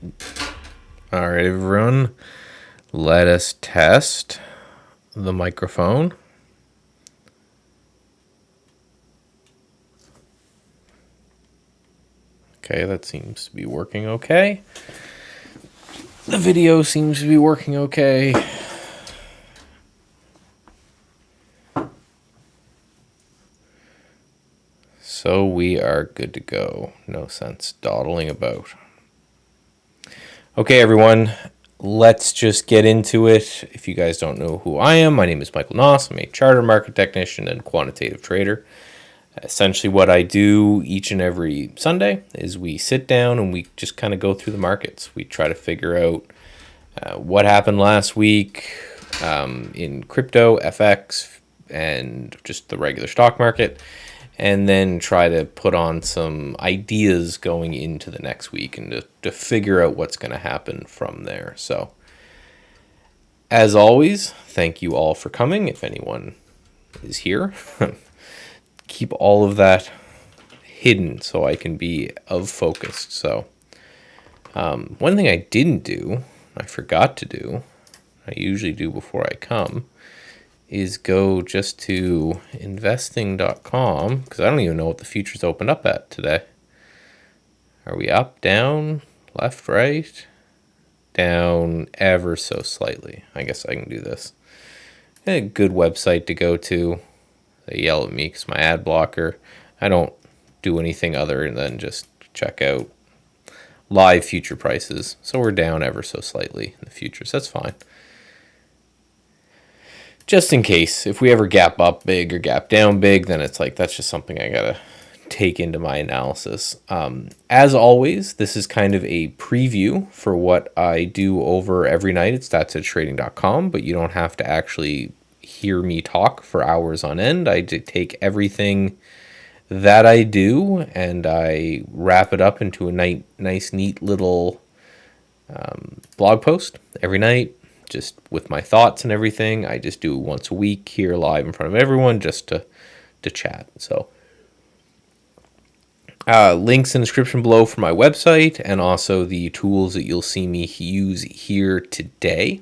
All right, everyone, let us test the microphone. Okay, that seems to be working okay. The video seems to be working okay. So we are good to go. No sense dawdling about. Okay, everyone, let's just get into it. If you guys don't know who I am, my name is Michael Noss. I'm a charter market technician and quantitative trader. Essentially, what I do each and every Sunday is we sit down and we just kind of go through the markets. We try to figure out what happened last week in crypto, FX, and just the regular stock market, and then try to put on some ideas going into the next week and to figure out what's going to happen from there. So, as always, thank you all for coming. If anyone is here, keep all of that hidden so I can be of focused. So, one thing I didn't do, I forgot to do, I usually do before I come, is go just to investing.com, because I don't even know what the futures opened up at today. Are we up, down, left, right? Down ever so slightly. I guess I can do this. A good website to go to. They yell at me because my ad blocker. I don't do anything other than just check out live future prices. So we're down ever so slightly in the futures. That's fine. Just in case, if we ever gap up big or gap down big, then it's like that's just something I gotta take into my analysis. As always, this is kind of a preview for what I do over every night at statsedgetrading.com, but you don't have to actually hear me talk for hours on end. I take everything that I do and I wrap it up into a nice, neat little blog post every night, just with my thoughts and everything. I just do it once a week here live in front of everyone just to chat. So links in the description below for my website and also the tools that you'll see me use here today.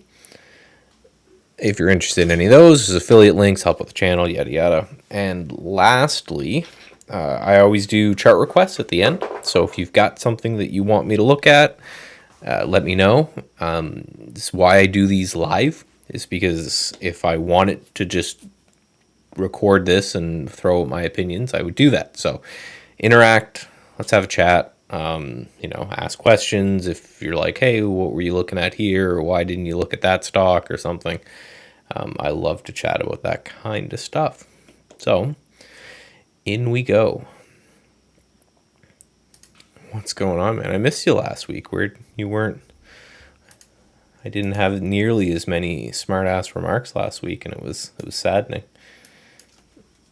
If you're interested in any of those, there's affiliate links, help with the channel, yada yada. And lastly, I always do chart requests at the end. So if you've got something that you want me to look at, let me know. This is why I do these live, is because if I wanted to just record this and throw out my opinions, I would do that. So interact, let's have a chat, ask questions. If you're like, hey, what were you looking at here? Or why didn't you look at that stock or something? I love to chat about that kind of stuff. So in we go. What's going on, man? I missed you last week. Weird, you weren't. I didn't have nearly as many smart ass remarks last week, and it was saddening.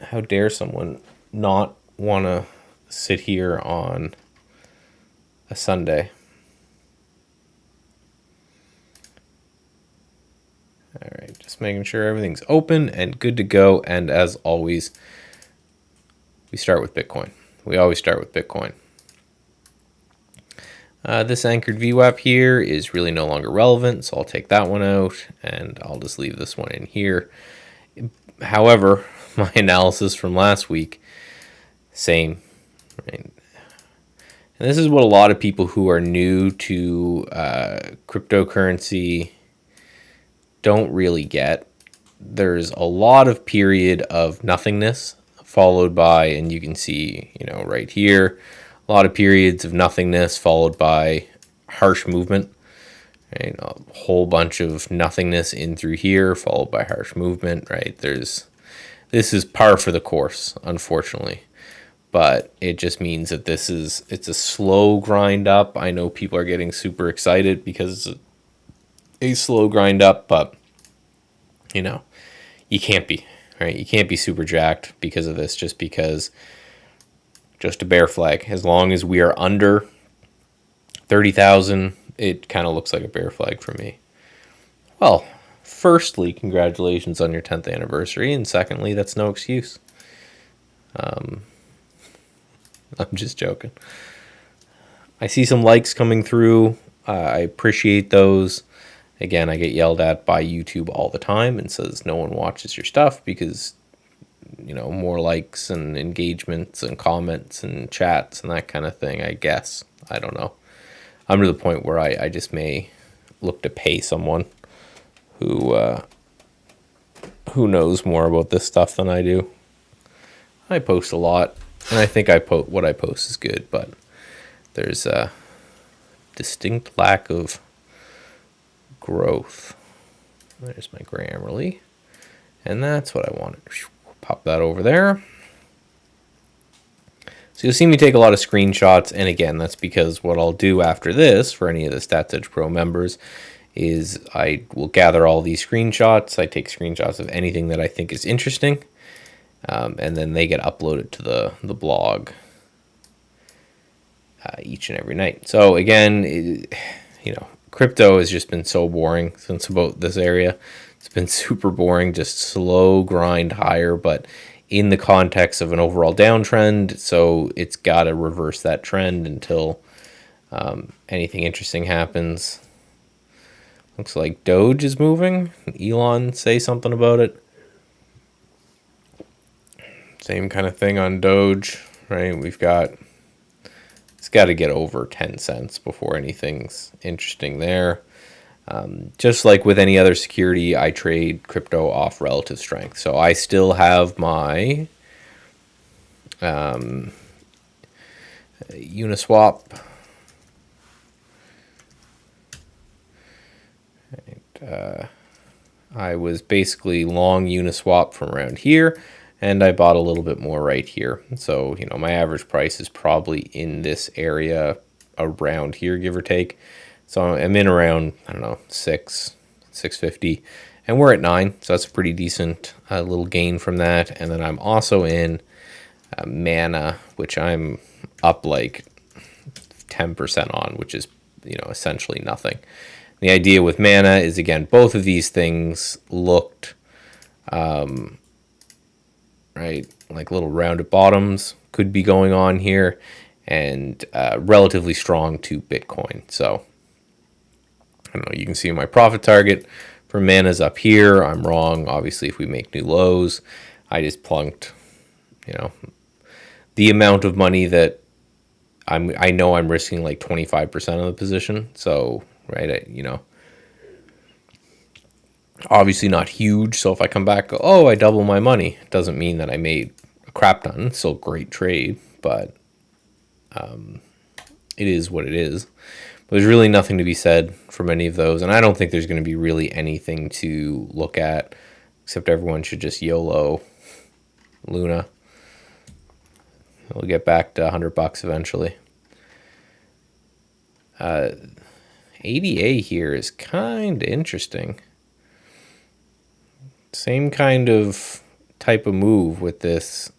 How dare someone not want to sit here on a Sunday? All right, just making sure everything's open and good to go. And as always, we start with Bitcoin. We always start with Bitcoin. This anchored VWAP here is really no longer relevant, so I'll take that one out, and I'll just leave this one in here. However, my analysis from last week, same. Right? And this is what a lot of people who are new to cryptocurrency don't really get. There's a lot of period of nothingness followed by, and you can see, right here, a lot of periods of nothingness followed by harsh movement. Right? A whole bunch of nothingness in through here followed by harsh movement. Right? This is par for the course, unfortunately. But it just means that it's a slow grind up. I know people are getting super excited because it's a slow grind up, but you can't be, right? You can't be super jacked because of this, just because just a bear flag. As long as we are under 30,000, it kind of looks like a bear flag for me. Well, firstly, congratulations on your 10th anniversary, and secondly, that's no excuse. I'm just joking. I see some likes coming through. I appreciate those. Again, I get yelled at by YouTube all the time and says no one watches your stuff because, more likes and engagements and comments and chats and that kind of thing, I guess. I don't know. I'm to the point where I just may look to pay someone who knows more about this stuff than I do. I post a lot, and I think what I post is good, but there's a distinct lack of growth. There's my Grammarly, and that's what I wanted. Pop that over there. So you'll see me take a lot of screenshots, and again, that's because what I'll do after this for any of the Stats Edge Pro members is I will gather all these screenshots. I take screenshots of anything that I think is interesting, and then they get uploaded to the blog each and every night. So again, crypto has just been so boring since about this area. It's been super boring, just slow grind higher, but in the context of an overall downtrend. So it's got to reverse that trend until anything interesting happens. Looks like Doge is moving. Elon say something about it. Same kind of thing on Doge, right? It's got to get over 10 cents before anything's interesting there. Just like with any other security, I trade crypto off relative strength. So I still have my Uniswap. I was basically long Uniswap from around here, and I bought a little bit more right here. So, my average price is probably in this area around here, give or take. So I'm in around, I don't know, 650, and we're at 9. So that's a pretty decent little gain from that. And then I'm also in Mana, which I'm up like 10% on, which is, essentially nothing. The idea with Mana is, again, both of these things looked, right, like little rounded bottoms could be going on here, and relatively strong to Bitcoin. So, I don't know, you can see my profit target for Mana's up here. I'm wrong. Obviously, if we make new lows, I just plunked, the amount of money that I know I'm risking like 25% of the position. So, right, obviously not huge. So if I come back, I double my money, it doesn't mean that I made a crap ton. It's still a great trade, but it is what it is. But there's really nothing to be said from any of those, and I don't think there's going to be really anything to look at, except everyone should just YOLO Luna. We'll get back to $100 eventually. ADA here is kind of interesting. Same kind of type of move with this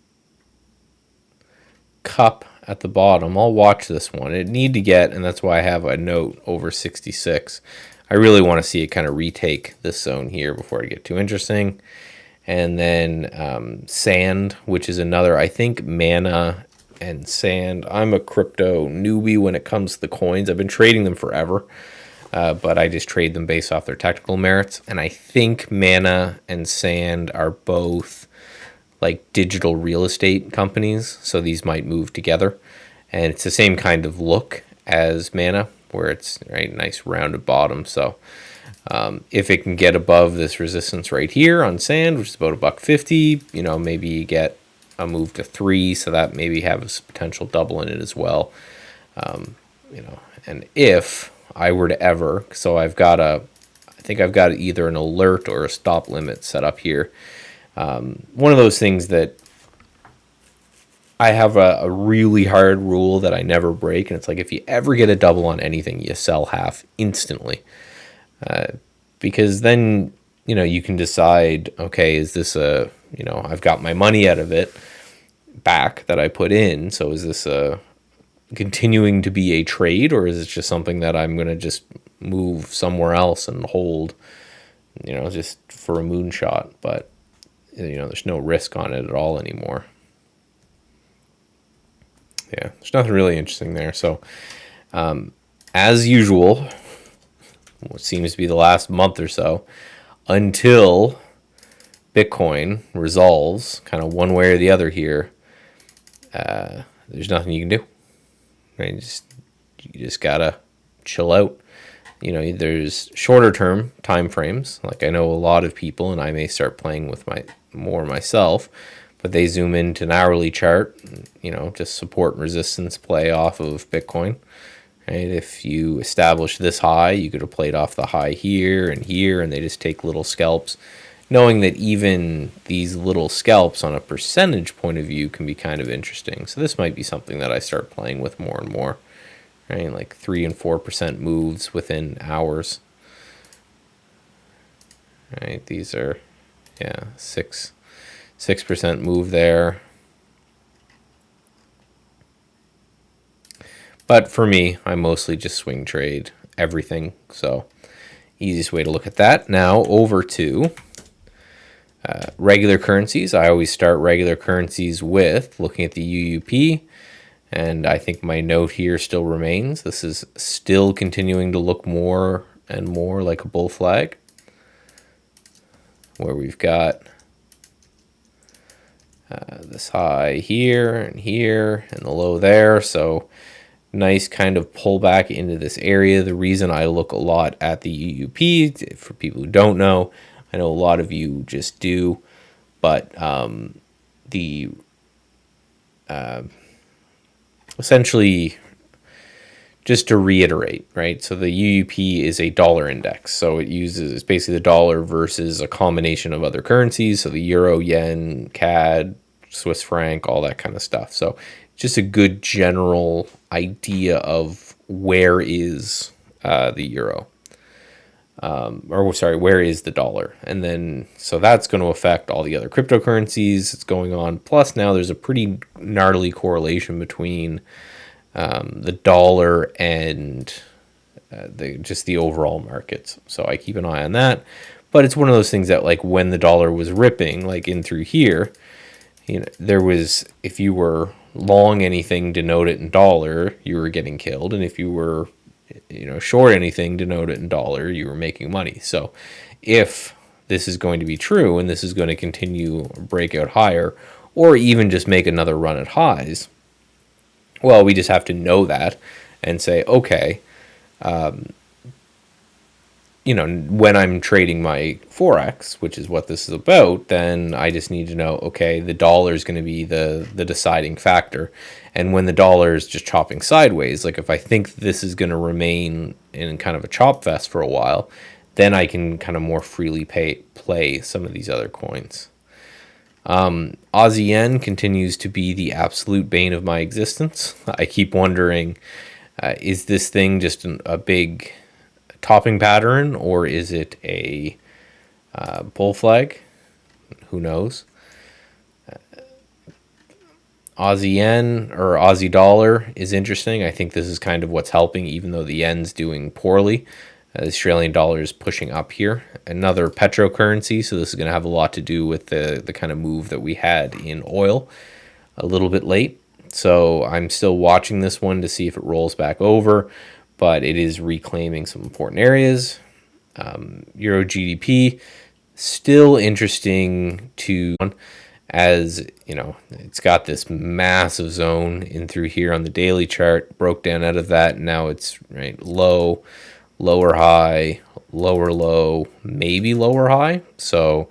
cup at the bottom. I'll watch this one. It need to get, and that's why I have a note over 66. I really want to see it kind of retake this zone here before I get too interesting. And then Sand, which is another, I think Mana and Sand. I'm a crypto newbie when it comes to the coins. I've been trading them forever, but I just trade them based off their technical merits. And I think Mana and Sand are both like digital real estate companies, so these might move together. And it's the same kind of look as Mana, where it's right nice rounded bottom. So if it can get above this resistance right here on Sand, which is about $1.50, maybe you get a move to 3, so that maybe has potential double in it as well. And if I were to ever, so I think I've got either an alert or a stop limit set up here. One of those things that I have a really hard rule that I never break, and it's like if you ever get a double on anything, you sell half instantly. Because then, you can decide, okay, is this I've got my money out of it back that I put in, so is this continuing to be a trade, or is it just something that I'm going to just move somewhere else and hold, just for a moonshot? But, there's no risk on it at all anymore. Yeah, there's nothing really interesting there. So as usual, what seems to be the last month or so, until Bitcoin resolves kind of one way or the other here, there's nothing you can do. Right? You just gotta chill out. There's shorter term time frames. Like I know a lot of people, and I may start playing with more myself, but they zoom into an hourly chart. Just support and resistance play off of Bitcoin. Right? If you establish this high, you could have played off the high here, and they just take little scalps, knowing that even these little scalps on a percentage point of view can be kind of interesting. So this might be something that I start playing with more and more. Right, like 3 and 4% moves within hours. Right, these are, 6% move there. But for me, I mostly just swing trade everything. So easiest way to look at that. Now over to regular currencies. I always start regular currencies with looking at the UUP. And I think my note here still remains. This is still continuing to look more and more like a bull flag, where we've got this high here and the low there. So nice kind of pullback into this area. The reason I look a lot at the UUP, for people who don't know, I know a lot of you just do, but essentially, just to reiterate, right? So the UUP is a dollar index. So it's basically the dollar versus a combination of other currencies. So the euro, yen, CAD, Swiss franc, all that kind of stuff. So just a good general idea of where is the euro. Where is the dollar? And then, so that's going to affect all the other cryptocurrencies that's going on. Plus now there's a pretty gnarly correlation between the dollar and the overall markets. So I keep an eye on that. But it's one of those things that, like, when the dollar was ripping, like in through here, there was, if you were long anything denote it in dollar, you were getting killed. And if you were short anything, denote it in dollar, you were making money. So if this is going to be true and this is going to continue break out higher, or even just make another run at highs, well, we just have to know that and say, okay, when I'm trading my Forex, which is what this is about, then I just need to know, okay, the dollar is going to be the deciding factor. And when the dollar is just chopping sideways, like if I think this is going to remain in kind of a chop fest for a while, then I can kind of more freely play some of these other coins. Aussie yen continues to be the absolute bane of my existence. I keep wondering, is this thing just a big topping pattern, or is it a bull flag? Who knows? Aussie yen or Aussie dollar is interesting. I think this is kind of what's helping, even though the yen's doing poorly. The Australian dollar is pushing up here. Another petro currency, so this is going to have a lot to do with the kind of move that we had in oil a little bit late. So I'm still watching this one to see if it rolls back over, but it is reclaiming some important areas. Euro GDP, still interesting to, as it's got this massive zone in through here on the daily chart, broke down out of that, and now it's right low, lower high, lower low, maybe lower high. So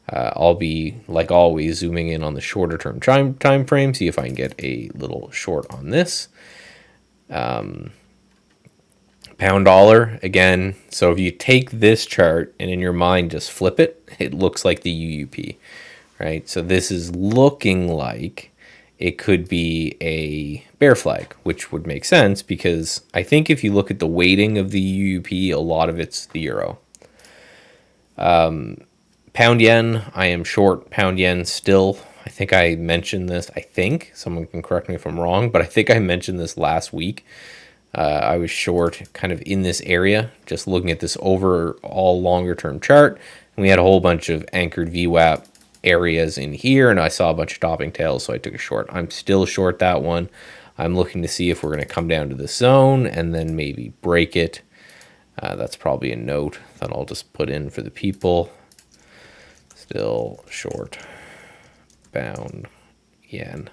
I'll be, like always, zooming in on the shorter term time frame, see if I can get a little short on this. Pound dollar again. So if you take this chart and in your mind just flip it, it looks like the UUP, right? So this is looking like it could be a bear flag, which would make sense because I think if you look at the weighting of the UUP, a lot of it's the euro. Pound yen, I am short pound yen still. I think I mentioned this. I think someone can correct me if I'm wrong, but I think I mentioned this last week. I was short kind of in this area, just looking at this overall longer term chart. And we had a whole bunch of anchored VWAP areas in here, and I saw a bunch of topping tails, so I took a short. I'm still short that one. I'm looking to see if we're going to come down to the zone and then maybe break it. That's probably a note that I'll just put in for the people. Still short bound yen.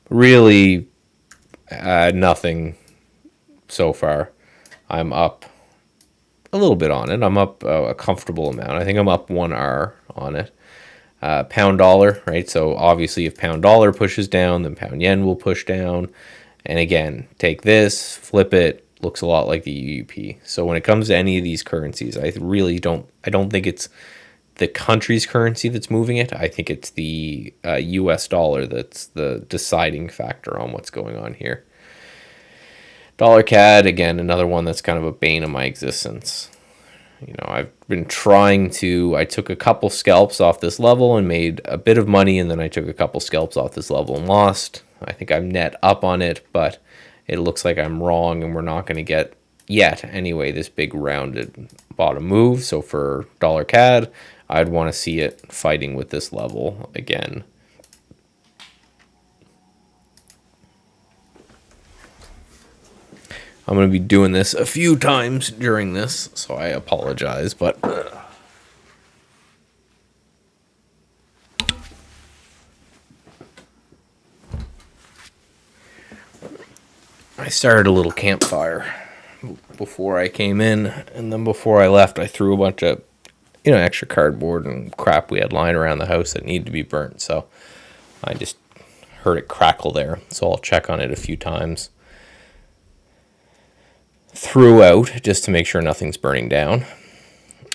Really, nothing so far. I'm up a little bit on it. I'm up a comfortable amount. I think I'm up 1R on it. Pound dollar, right? So obviously if pound dollar pushes down, then pound yen will push down. And again, take this, flip it, looks a lot like the UUP. So when it comes to any of these currencies, I don't think it's the country's currency that's moving it. I think it's the US dollar that's the deciding factor on what's going on here. Dollar CAD, again, another one that's kind of a bane of my existence. You know, I've been I took a couple scalps off this level and made a bit of money, and then I took a couple scalps off this level and lost. I think I'm net up on it, but it looks like I'm wrong, and we're not going to get, yet anyway, this big rounded bottom move. So for dollar CAD, I'd want to see it fighting with this level again. I'm going to be doing this a few times during this, so I apologize, but I started a little campfire before I came in, and then before I left, I threw a bunch of, extra cardboard and crap we had lying around the house that needed to be burnt, so I just heard it crackle there, so I'll check on it a few times throughout just to make sure nothing's burning down.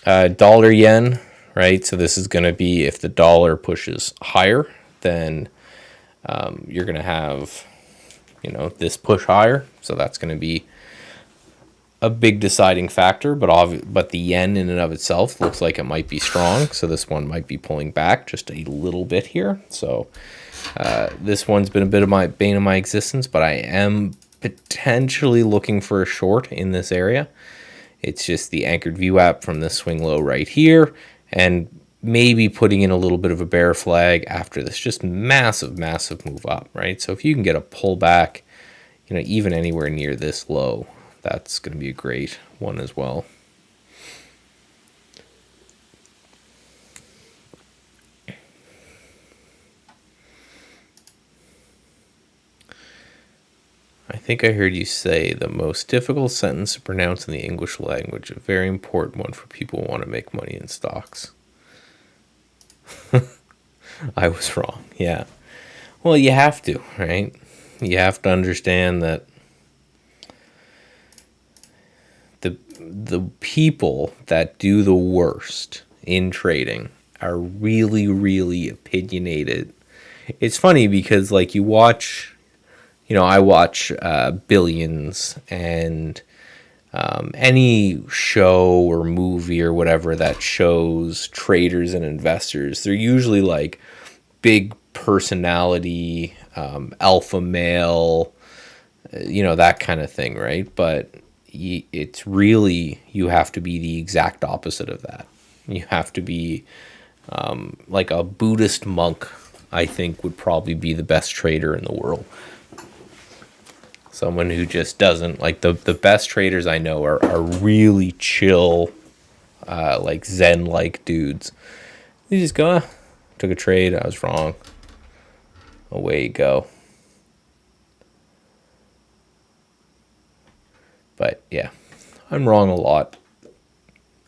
Dollar yen, right? So this is going to be if the dollar pushes higher, then you're going to have, this push higher. So that's going to be a big deciding factor. But the yen in and of itself looks like it might be strong. So this one might be pulling back just a little bit here. So this one's been a bit of my bane of my existence, but I am potentially looking for a short in this area. It's just the anchored VWAP from this swing low right here, and maybe putting in a little bit of a bear flag after this just massive move up, right? So if you can get a pullback, even anywhere near this low, that's going to be a great one as well. I think I heard you say the most difficult sentence to pronounce in the English language, a very important one for people who want to make money in stocks. I was wrong, yeah. Well, you have to, right? You have to understand that the people that do the worst in trading are really, really opinionated. It's funny because, like, you watch... I watch Billions and any show or movie or whatever that shows traders and investors. They're usually like big personality, alpha male, that kind of thing, right? But it's really, you have to be the exact opposite of that. You have to be like a Buddhist monk, I think, would probably be the best trader in the world. Someone who just doesn't, like, the best traders I know are really chill, like Zen-like dudes. You just go, took a trade, I was wrong. Away you go. But yeah, I'm wrong a lot.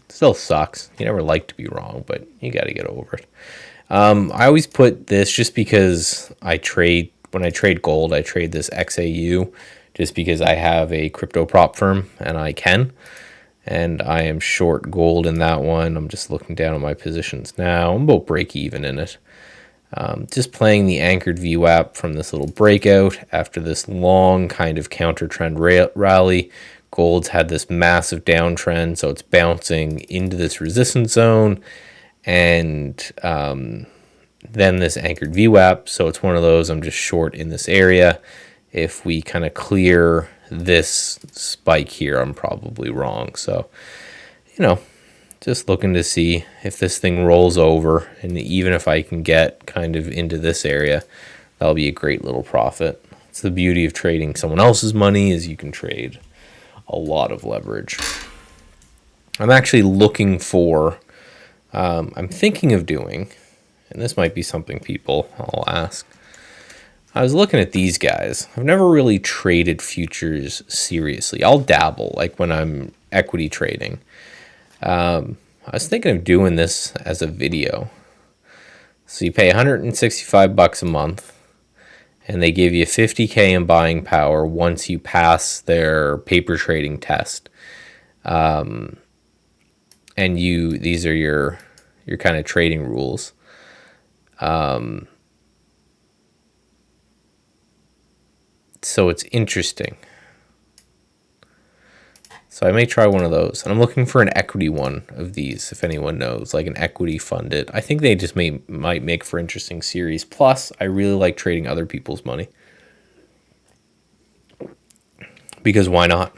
Still sucks. You never like to be wrong, but you got to get over it. I always put this just because when I trade gold, I trade this XAU just because I have a crypto prop firm and I can. And I am short gold in that one. I'm just looking down at my positions now. I'm about break even in it. Just playing the anchored VWAP from this little breakout after this long kind of counter trend rally. Gold's had this massive downtrend, so it's bouncing into this resistance zone. And then this anchored VWAP. So it's one of those, I'm just short in this area. If we kind of clear this spike here, I'm probably wrong. So, just looking to see if this thing rolls over, and even if I can get kind of into this area, That'll be a great little profit. It's the beauty of trading someone else's money is you can trade a lot of leverage. I'm actually looking for, I'm thinking of doing, and this might be something people I'll ask. I was looking at these guys. I've never really traded futures seriously. I'll dabble, like when I'm equity trading. I was thinking of doing this as a video. So you pay $165 a month, and they give you 50K in buying power once you pass their paper trading test. And these are your kind of trading rules. So it's interesting. So I may try one of those. And I'm looking for an equity one of these, if anyone knows, like an equity funded. I think they just might make for interesting series. Plus, I really like trading other people's money. Because why not?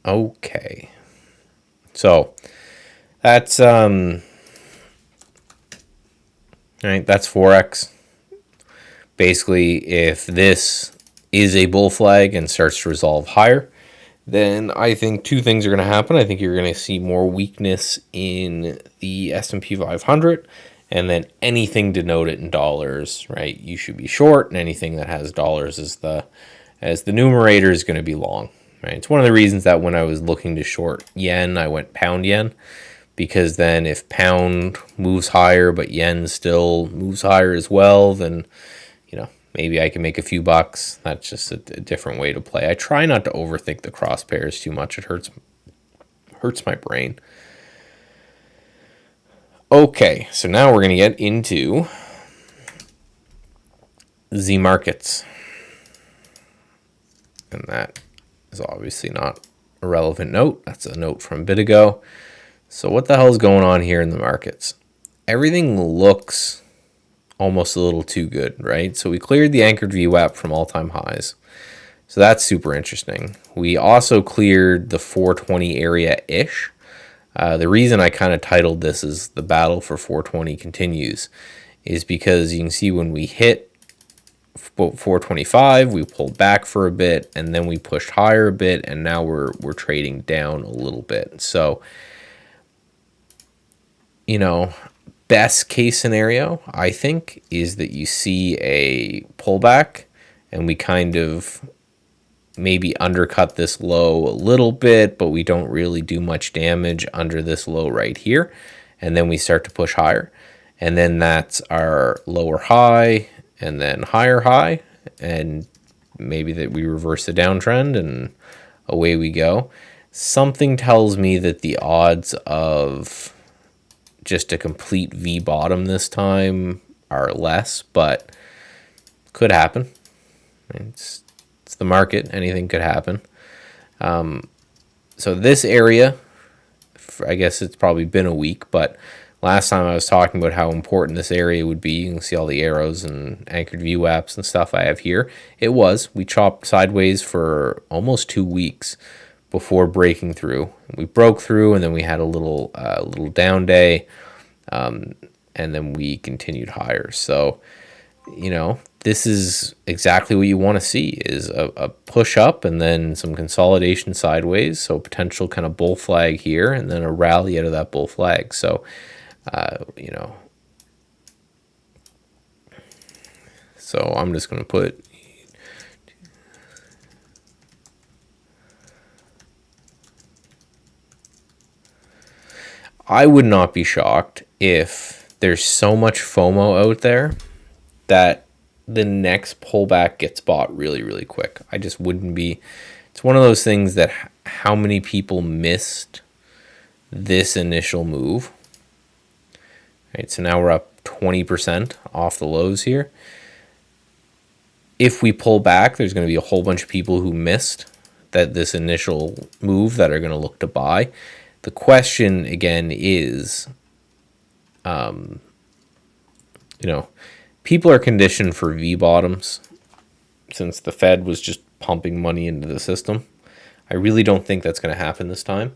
Okay. So that's all right, that's Forex. Basically, if this is a bull flag and starts to resolve higher, then I think two things are going to happen. I think you're going to see more weakness in the S&P 500, and then anything denoted in dollars, right? You should be short, and anything that has dollars as the numerator is going to be long, right? It's one of the reasons that when I was looking to short yen, I went pound yen, because then if pound moves higher but yen still moves higher as well, then maybe I can make a few bucks. That's just a different way to play. I try not to overthink the cross pairs too much. It hurts my brain. Okay, so now we're going to get into Z markets. And that is obviously not a relevant note. That's a note from a bit ago. So what the hell is going on here in the markets? Everything looks almost a little too good, right? So we cleared the anchored VWAP from all-time highs. So that's super interesting. We also cleared the 420 area-ish. The reason I kind of titled this as the battle for 420 continues is because you can see when we hit 425, we pulled back for a bit, and then we pushed higher a bit, and now we're trading down a little bit. So, best case scenario, I think, is that you see a pullback and we kind of maybe undercut this low a little bit, but we don't really do much damage under this low right here. And then we start to push higher. And then that's our lower high and then higher high. And maybe that we reverse the downtrend and away we go. Something tells me that the odds of just a complete V bottom this time are less, but could happen. It's the market. Anything could happen. So this area, I guess it's probably been a week, but last time I was talking about how important this area would be. You can see all the arrows and anchored VWAPs and stuff I have here. It was. We chopped sideways for almost 2 weeks before breaking through. We broke through, and then we had a little down day, and then we continued higher. So, this is exactly what you want to see, is a push up and then some consolidation sideways. So potential kind of bull flag here, and then a rally out of that bull flag. So, so I'm just going to put I would not be shocked if there's so much FOMO out there that the next pullback gets bought really, really quick. I just wouldn't be. It's one of those things that how many people missed this initial move. Right, so now we're up 20% off the lows here. If we pull back, there's going to be a whole bunch of people who missed this initial move that are going to look to buy. The question again is, people are conditioned for V bottoms since the Fed was just pumping money into the system. I really don't think that's going to happen this time.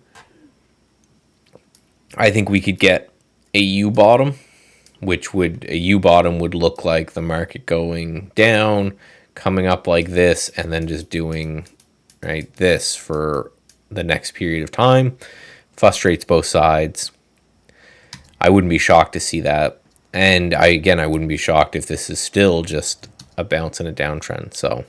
I think we could get a U bottom, which would a U bottom would look like the market going down, coming up like this, and then just doing right this for the next period of time. Frustrates both sides. I wouldn't be shocked to see that. And I wouldn't be shocked if this is still just a bounce and a downtrend. So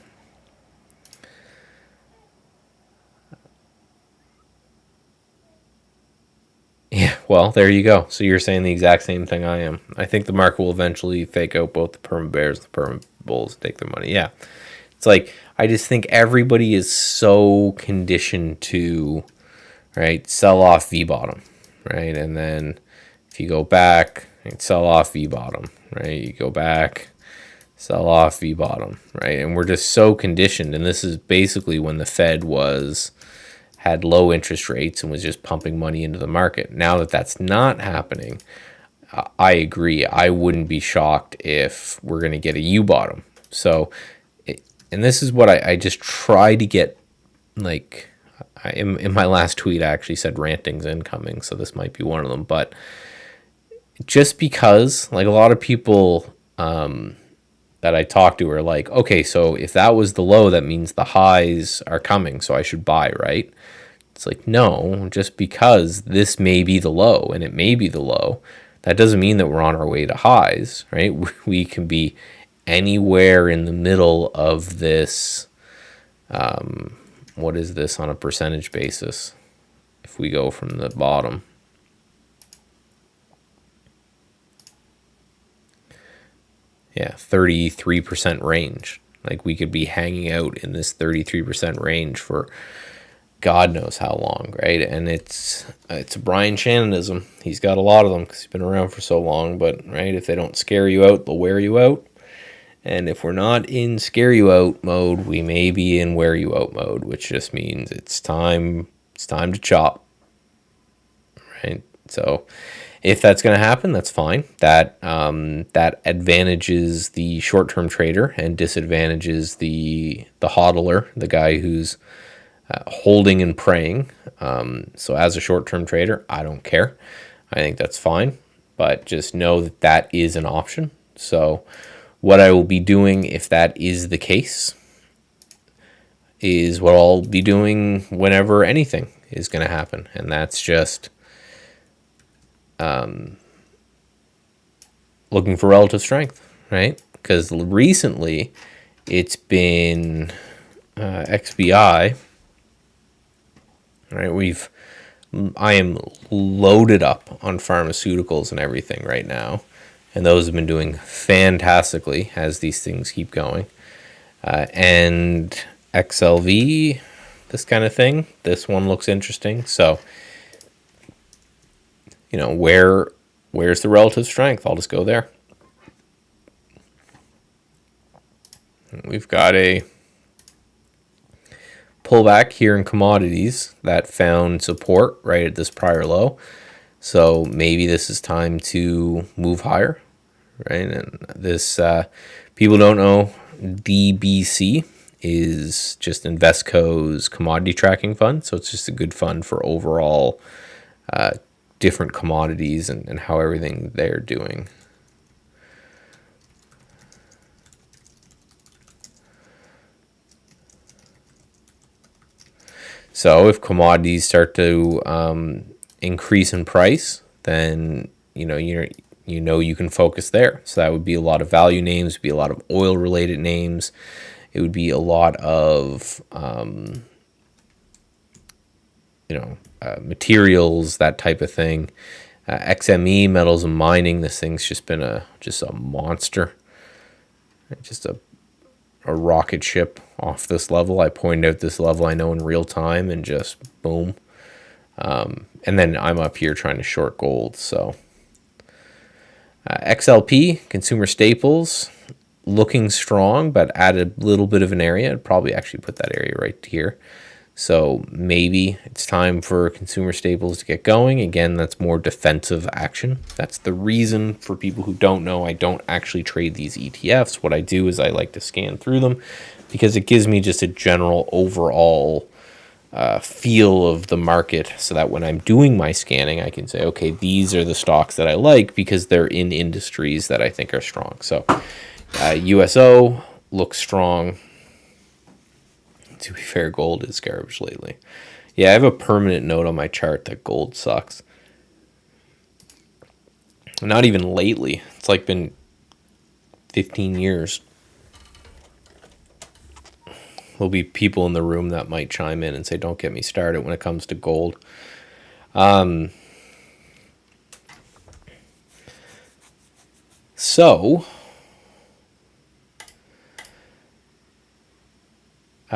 yeah, well, there you go. So you're saying the exact same thing I am. I think the market will eventually fake out both the perma bears and the perma bulls and take their money. Yeah. It's like I just think everybody is so conditioned to right sell off V bottom, right? And then if you go back, sell off V bottom, right? You go back, sell off V bottom, right? And we're just so conditioned. And this is basically when the Fed had low interest rates and was just pumping money into the market. Now that that's not happening, I agree. I wouldn't be shocked if we're going to get a U bottom. So, and this is what I just try to get, like, in my last tweet, I actually said ranting's incoming, so this might be one of them. But just because, like, a lot of people that I talk to are like, okay, so if that was the low, that means the highs are coming, so I should buy, right? It's like, no, just because this may be the low and it may be the low, that doesn't mean that we're on our way to highs, right? We can be anywhere in the middle of this. What is this on a percentage basis? If we go from the bottom, yeah, 33% range. Like we could be hanging out in this 33% range for God knows how long, right? And it's a Brian Shannonism. He's got a lot of them because he's been around for so long. But right, if they don't scare you out, they'll wear you out. And if we're not in scare you out mode, we may be in wear you out mode, which just means it's time to chop, right? So if that's going to happen, that's fine. That advantages the short-term trader and disadvantages the hodler, the guy who's holding and praying. So as a short-term trader, I don't care. I think that's fine, but just know that that is an option. So what I will be doing if that is the case is what I'll be doing whenever anything is going to happen, and that's just looking for relative strength, right? Because recently it's been XBI, right? I am loaded up on pharmaceuticals and everything right now, and those have been doing fantastically as these things keep going. And XLV, this kind of thing, this one looks interesting. So, where's the relative strength? I'll just go there. We've got a pullback here in commodities that found support right at this prior low. So maybe this is time to move higher, right? And this, people don't know, DBC is just Invesco's commodity tracking fund. So it's just a good fund for overall different commodities and how everything they're doing. So if commodities start to increase in price, then you can focus there. So that would be a lot of value names, be a lot of oil related names. It would be a lot of materials, that type of thing. XME, metals and mining. This thing's just been a monster, just a rocket ship off this level. I pointed out this level I know in real time and just boom. And then I'm up here trying to short gold. So XLP, consumer staples, looking strong, but at a little bit of an area. I'd probably actually put that area right here. So maybe it's time for consumer staples to get going. Again, that's more defensive action. That's the reason, for people who don't know, I don't actually trade these ETFs. What I do is I like to scan through them because it gives me just a general overall feel of the market, so that when I'm doing my scanning, I can say, okay, these are the stocks that I like because they're in industries that I think are strong. So USO looks strong. To be fair, gold is garbage lately. Yeah, I have a permanent note on my chart that gold sucks. Not even lately. It's like been 15 years. There'll be people in the room that might chime in and say, don't get me started when it comes to gold.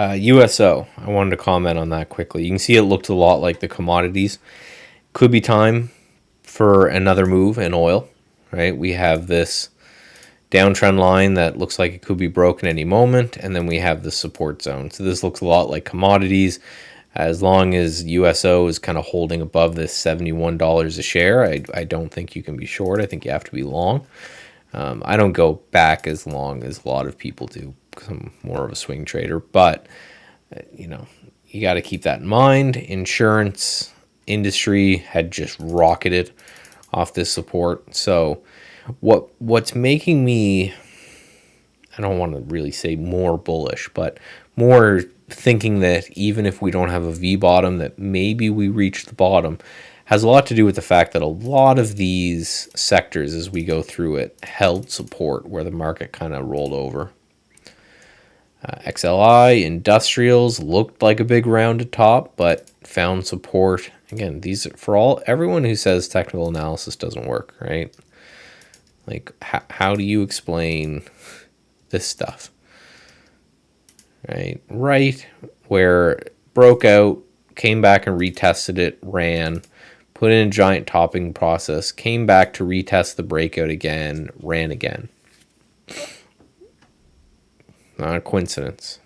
USO, I wanted to comment on that quickly. You can see it looked a lot like the commodities. Could be time for another move in oil, right? We have this downtrend line that looks like it could be broken any moment, and then we have the support zone. So this looks a lot like commodities. As long as USO is kind of holding above this $71 a share, I don't think you can be short. I think you have to be long. I don't go back as long as a lot of people do because I'm more of a swing trader, but you got to keep that in mind. Insurance industry had just rocketed off this support. So what's making me, I don't want to really say more bullish, but more thinking that even if we don't have a V bottom, that maybe we reach the bottom, has a lot to do with the fact that a lot of these sectors, as we go through it, held support where the market kind of rolled over. XLI, industrials looked like a big rounded top, but found support. Again, these are for everyone who says technical analysis doesn't work, right? Like, how do you explain this stuff? Right where it broke out, came back and retested it, ran, put in a giant topping process, came back to retest the breakout again, ran again. Not a coincidence.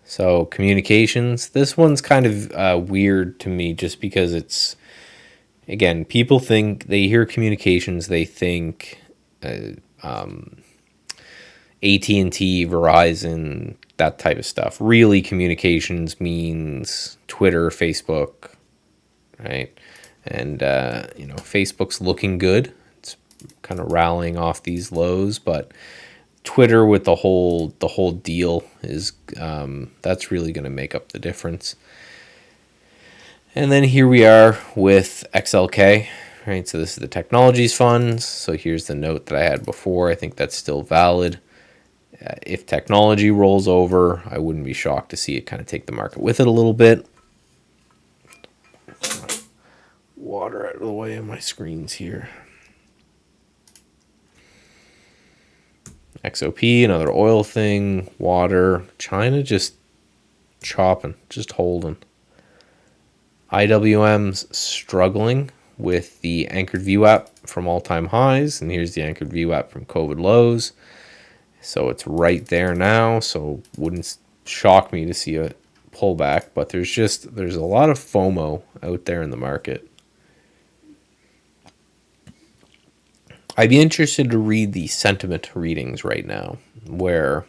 So communications, this one's kind of weird to me just because it's, again, people think, they hear communications, they think AT&T, Verizon, that type of stuff. Really, communications means Twitter, Facebook, right? And, Facebook's looking good. It's kind of rallying off these lows, but Twitter with the whole deal is, that's really going to make up the difference. And then here we are with XLK, right? So this is the technologies funds. So here's the note that I had before. I think that's still valid. If technology rolls over, I wouldn't be shocked to see it kind of take the market with it a little bit. Water out of the way of my screens here. XOP, another oil thing. Water. China just chopping, just holding. IWM's struggling with the anchored VWAP from all-time highs, and here's the anchored VWAP from COVID lows. So it's right there now, so wouldn't shock me to see a pullback, but there's a lot of FOMO out there in the market. I'd be interested to read the sentiment readings right now, where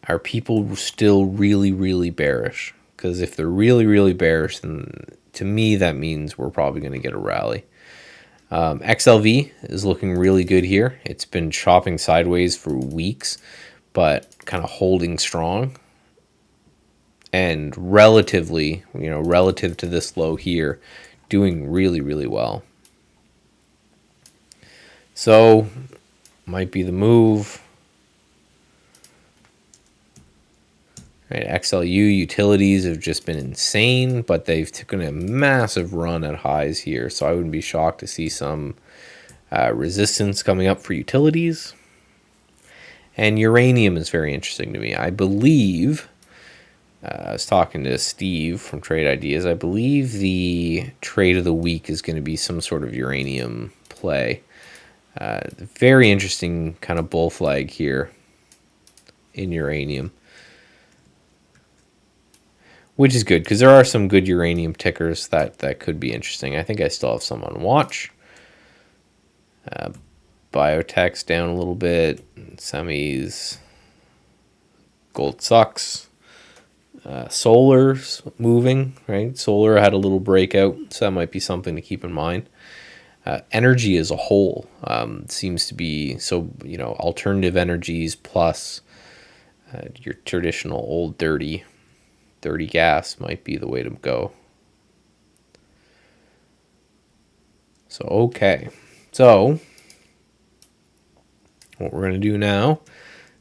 are people still really, really bearish? Because if they're really, really bearish, then to me that means we're probably going to get a rally. XLV is looking really good here. It's been chopping sideways for weeks, but kind of holding strong. And relatively, relative to this low here, doing really, really well. So, might be the move. Right, XLU utilities have just been insane, but they've taken a massive run at highs here. So I wouldn't be shocked to see some resistance coming up for utilities. And uranium is very interesting to me. I believe, I was talking to Steve from Trade Ideas, I believe the trade of the week is going to be some sort of uranium play. Very interesting kind of bull flag here in uranium. Which is good, because there are some good uranium tickers that could be interesting. I think I still have some on watch. Biotech's down a little bit. Semis, gold sucks. Solar's moving, right? Solar had a little breakout, so that might be something to keep in mind. Energy as a whole seems to be, so, alternative energies plus your traditional old dirty gas might be the way to go. So, okay. So, what we're going to do now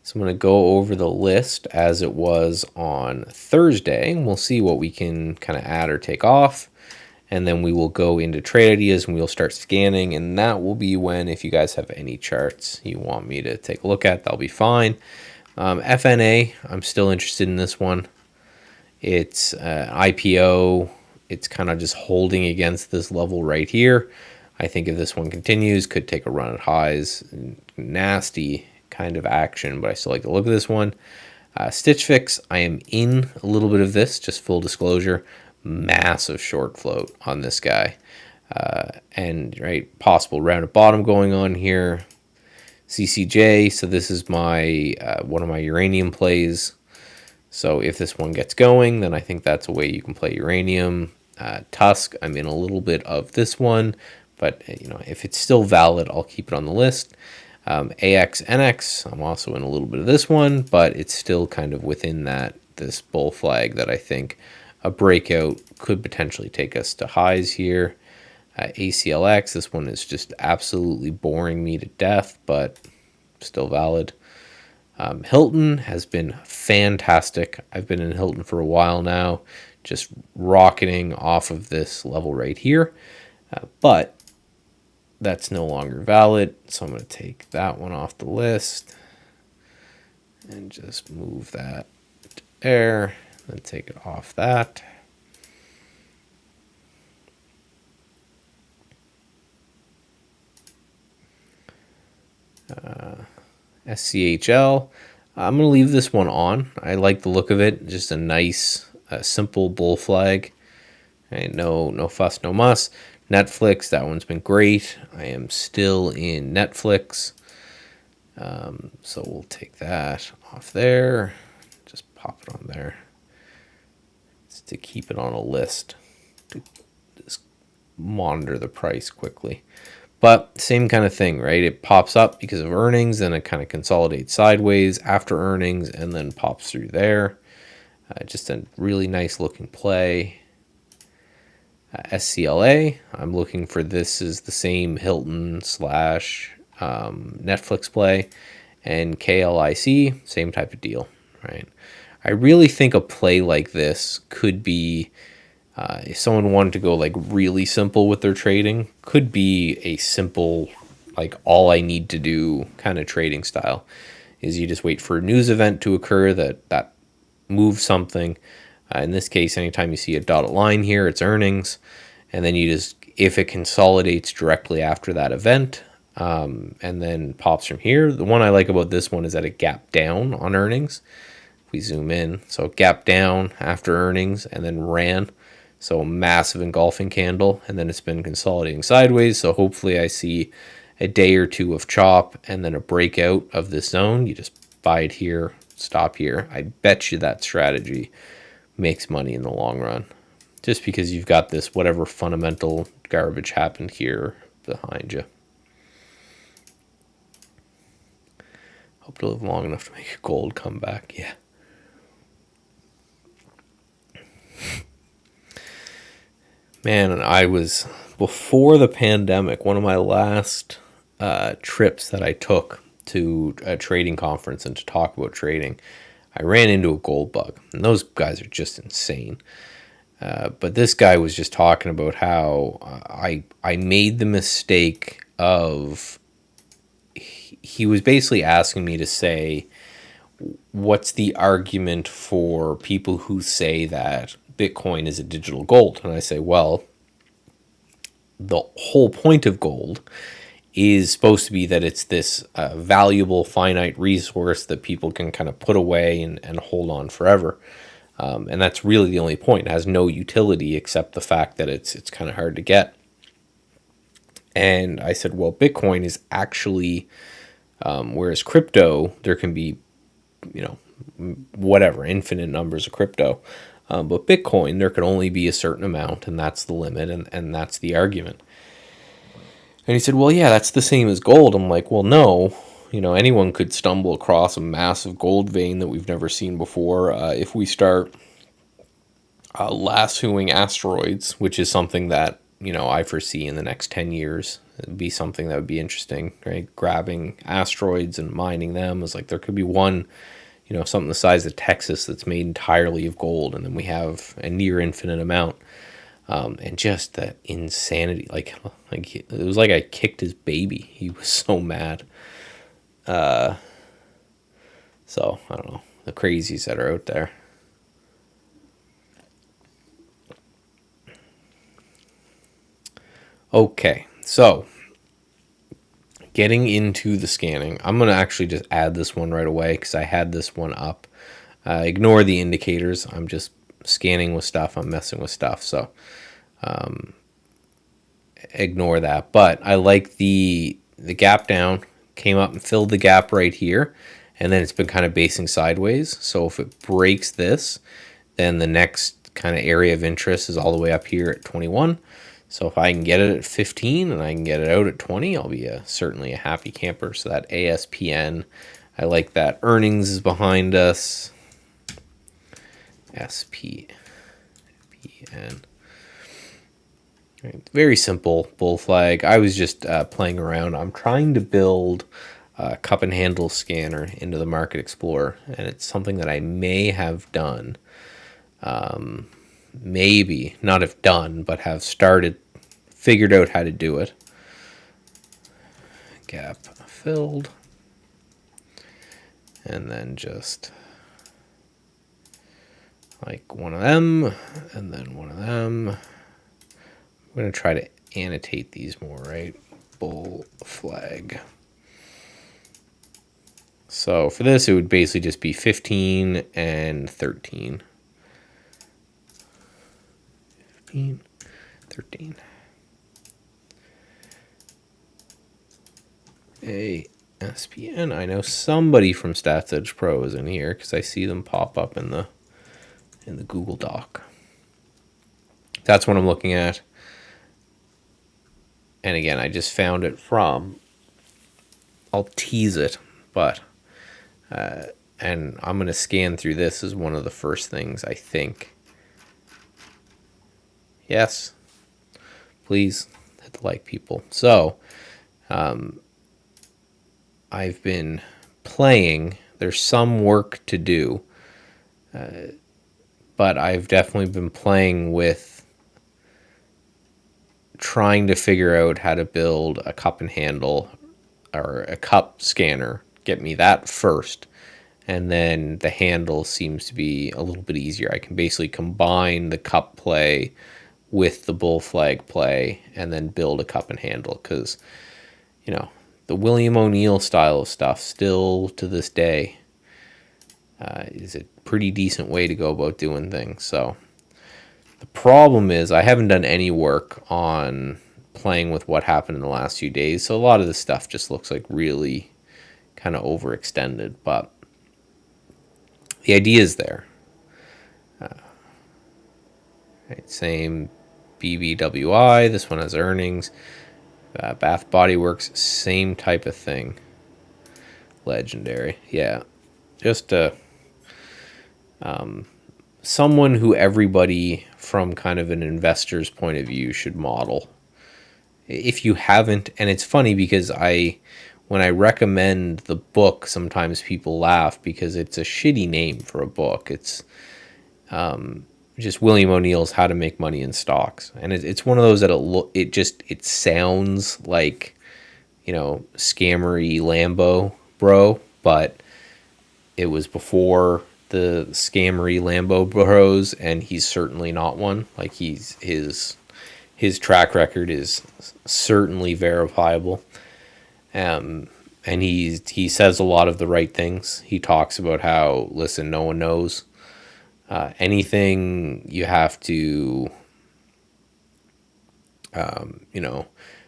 is I'm going to go over the list as it was on Thursday, and we'll see what we can kind of add or take off. And then we will go into trade ideas and we'll start scanning. And that will be when, if you guys have any charts you want me to take a look at, that'll be fine. FNA, I'm still interested in this one. It's IPO. It's kind of just holding against this level right here. I think if this one continues, could take a run at highs. Nasty kind of action, but I still like to look at this one. Stitch Fix, I am in a little bit of this, just full disclosure. Massive short float on this guy. And right, possible round of bottom going on here. CCJ, so this is my one of my uranium plays. So if this one gets going, then I think that's a way you can play uranium. Tusk, I'm in a little bit of this one, but if it's still valid, I'll keep it on the list. AXNX, I'm also in a little bit of this one, but it's still kind of within this bull flag that I think a breakout could potentially take us to highs here. ACLX, this one is just absolutely boring me to death, but still valid. Hilton has been fantastic. I've been in Hilton for a while now, just rocketing off of this level right here. But that's no longer valid, so I'm going to take that one off the list and just move that to there, then take it off that. SCHL, I'm going to leave this one on. I like the look of it, just a nice, simple bull flag. Okay, no fuss, no muss. Netflix, that one's been great. I am still in Netflix. So we'll take that off there. Just pop it on there. It's to keep it on a list. To just monitor the price quickly. But same kind of thing, right? It pops up because of earnings, then it kind of consolidates sideways after earnings, and then pops through there. Just a really nice looking play. SCLA, I'm looking for this is the same Hilton / Netflix play. And KLIC, same type of deal, right? I really think a play like this could be, if someone wanted to go like really simple with their trading, could be a simple, like all I need to do kind of trading style. Is you just wait for a news event to occur that moves something. In this case, anytime you see a dotted line here, it's earnings. And then you just, if it consolidates directly after that event, and then pops from here. The one I like about this one is that it gapped down on earnings. If we zoom in, so it gapped down after earnings and then ran. So a massive engulfing candle, and then it's been consolidating sideways. So hopefully I see a day or two of chop and then a breakout of this zone. You just buy it here, stop here. I bet you that strategy makes money in the long run, just because you've got this whatever fundamental garbage happened here behind you. Hope to live long enough to make gold come back. Yeah. Man, and I was, before the pandemic, one of my last trips that I took to a trading conference and to talk about trading, I ran into a gold bug. And those guys are just insane. But this guy was just talking about how I made the mistake of, he was basically asking me to say, what's the argument for people who say that Bitcoin is a digital gold? And I say, well, the whole point of gold is supposed to be that it's this valuable finite resource that people can kind of put away and hold on forever. And that's really the only point. It has no utility except the fact that it's kind of hard to get. And I said, well, Bitcoin is actually, whereas crypto, there can be, you know, whatever, infinite numbers of crypto. But Bitcoin, there can only be a certain amount, and that's the limit, and that's the argument. And he said, well, yeah, that's the same as gold. I'm like, well, no. Anyone could stumble across a massive gold vein that we've never seen before. If we start lassoing asteroids, which is something that, I foresee in the next 10 years, it'd be something that would be interesting, right? Grabbing asteroids and mining them is like, there could be one, something the size of Texas that's made entirely of gold, and then we have a near infinite amount. And just the insanity, like it was like I kicked his baby. He was so mad. So I don't know, the crazies that are out there. Okay, so getting into the scanning, I'm gonna actually just add this one right away because I had this one up. Ignore the indicators. I'm just scanning with stuff. I'm messing with stuff. So ignore that. But I like the gap down, came up and filled the gap right here, and then it's been kind of basing sideways. So if it breaks this, then the next kind of area of interest is all the way up here at 21. So if I can get it at 15 and I can get it out at 20, I'll be certainly a happy camper. So that ASPN, I like that. Earnings is behind us. SPN. Right. Very simple bull flag. I was just playing around. I'm trying to build a cup and handle scanner into the Market Explorer, and it's something that I may have done. Maybe not have done, but have figured out how to do it. Gap filled. And then just like one of them, and then one of them. I'm going to try to annotate these more, right? Bull flag. So for this, it would basically just be 15 and 13. 15, 13. ASPN. I know somebody from Stats Edge Pro is in here because I see them pop up in the Google Doc. That's what I'm looking at. And again, I just found it from, I'll tease it, but, and I'm going to scan through this as one of the first things, I think. Yes, please hit the like, people. So, I've been playing. There's some work to do, but I've definitely been playing with trying to figure out how to build a cup and handle or a cup scanner. Get me that first, and then the handle seems to be a little bit easier. I can basically combine the cup play with the bull flag play and then build a cup and handle, because the William O'Neill style of stuff still to this day is a pretty decent way to go about doing things. So the problem is I haven't done any work on playing with what happened in the last few days. So a lot of this stuff just looks like really kind of overextended, but the idea is there. Right, same BBWI. This one has earnings. Bath Body Works, same type of thing. Legendary. Yeah. Just someone who everybody from kind of an investor's point of view should model. If you haven't, and it's funny because when I recommend the book, sometimes people laugh because it's a shitty name for a book. It's just William O'Neill's How to Make Money in Stocks, and it's one of those that it sounds like, scammery Lambo bro, but it was before the scammery Lambo bros, and he's certainly not one. Like his track record is certainly verifiable. And he says a lot of the right things. He talks about how, listen, no one knows. Anything you have to,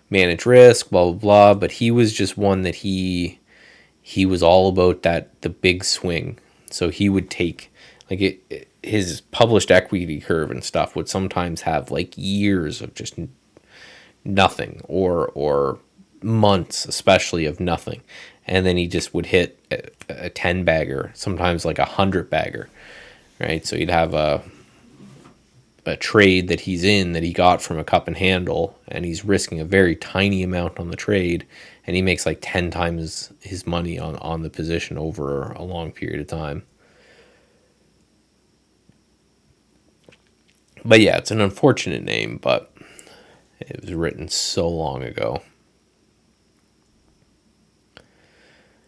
manage risk, blah, blah, blah. But he was just one that he was all about the big swing. So he would take like his published equity curve and stuff would sometimes have like years of just nothing, or months especially of nothing, and then he just would hit a 10 bagger, sometimes like a 100 bagger, right? So he'd have a trade that he's in that he got from a cup and handle, and he's risking a very tiny amount on the trade, and he makes like 10 times his money on the position over a long period of time. But yeah, it's an unfortunate name, but it was written so long ago.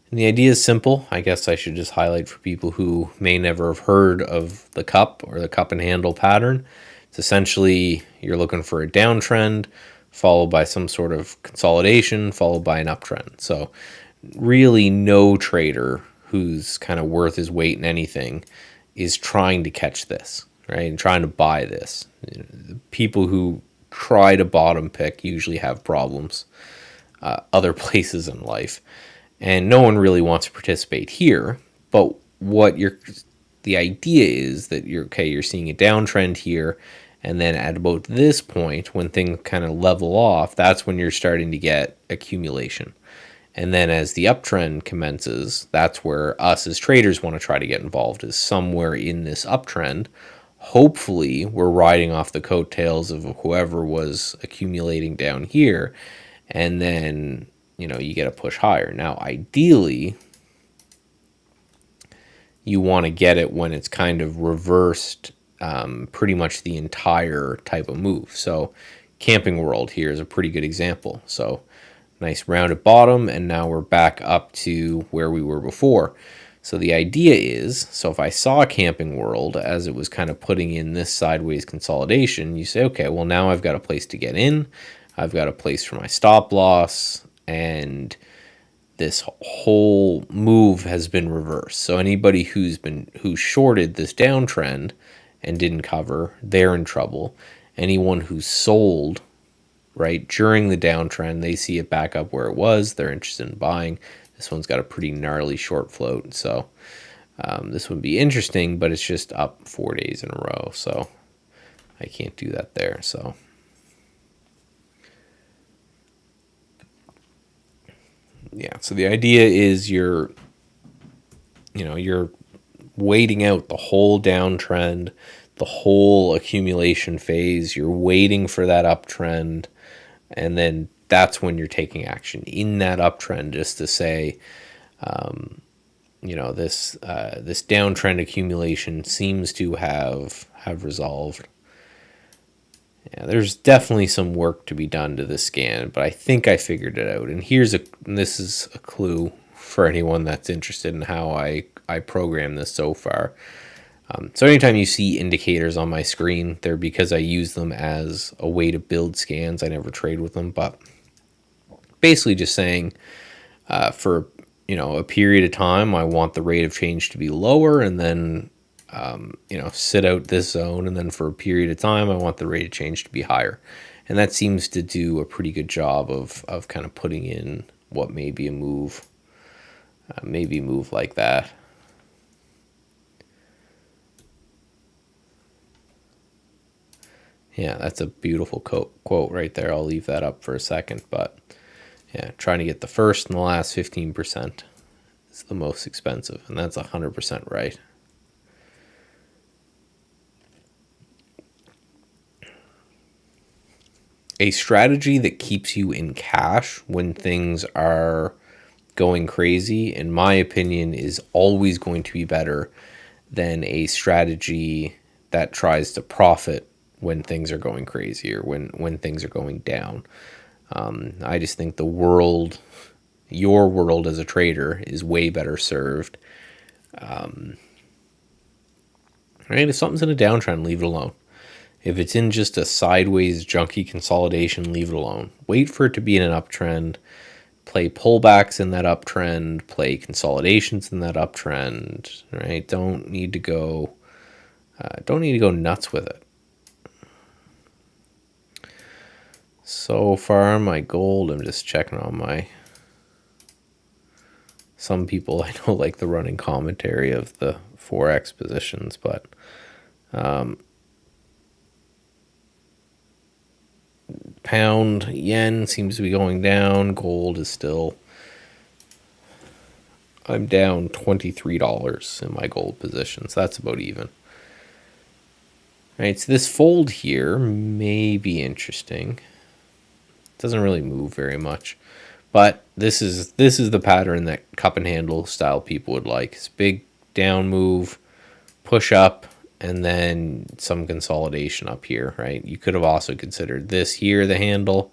And the idea is simple. I guess I should just highlight for people who may never have heard of the cup or the cup and handle pattern. It's essentially you're looking for a downtrend followed by some sort of consolidation followed by an uptrend. So really no trader who's kind of worth his weight in anything is trying to catch this, right? And trying to buy this. The people who try to bottom pick usually have problems other places in life. And no one really wants to participate here. But the idea is that you're seeing a downtrend here, and then at about this point, when things kind of level off, that's when you're starting to get accumulation. And then as the uptrend commences, that's where us as traders want to try to get involved, is somewhere in this uptrend. Hopefully, we're riding off the coattails of whoever was accumulating down here, and then you get a push higher. Now, ideally, you want to get it when it's kind of reversed pretty much the entire type of move. So Camping World here is a pretty good example. So nice rounded bottom, and now we're back up to where we were before. So the idea is, so if I saw Camping World as it was kind of putting in this sideways consolidation, you say, okay, well, now I've got a place to get in. I've got a place for my stop loss, and this whole move has been reversed. So anybody who shorted this downtrend and didn't cover, they're in trouble. Anyone who's sold right during the downtrend, they see it back up where it was, they're interested in buying. This one's got a pretty gnarly short float, so this would be interesting, but it's just up 4 days in a row, so I can't do that there. So yeah, so the idea is you're waiting out the whole downtrend, the whole accumulation phase. You're waiting for that uptrend, and then that's when you're taking action in that uptrend, just to say, this downtrend accumulation seems to have resolved. Yeah, there's definitely some work to be done to this scan, but I think I figured it out. And this is a clue for anyone that's interested in how I program this so far. So anytime you see indicators on my screen, they're because I use them as a way to build scans. I never trade with them, but basically just saying for a period of time, I want the rate of change to be lower, and then sit out this zone, and then for a period of time, I want the rate of change to be higher. And that seems to do a pretty good job of kind of putting in what may be a move, like that. Yeah, that's a beautiful quote right there. I'll leave that up for a second, but yeah, trying to get the first and the last 15% is the most expensive, and that's 100% right. A strategy that keeps you in cash when things are going crazy, in my opinion, is always going to be better than a strategy that tries to profit when things are going crazy, or when things are going down. I just think your world as a trader is way better served. Right? If something's in a downtrend, leave it alone. If it's in just a sideways junky consolidation, leave it alone. Wait for it to be in an uptrend. Play pullbacks in that uptrend. Play consolidations in that uptrend. Right? Don't need to go nuts with it. So far, my gold, I'm just checking on my. Some people I know like the running commentary of the Forex positions, but pound yen seems to be going down. Gold is still. I'm down $23 in my gold positions. That's about even. All right, so this fold here may be interesting. Doesn't really move very much, but this is the pattern that cup and handle style people would like. It's big down move, push up, and then some consolidation up here, right? You could have also considered this here, the handle,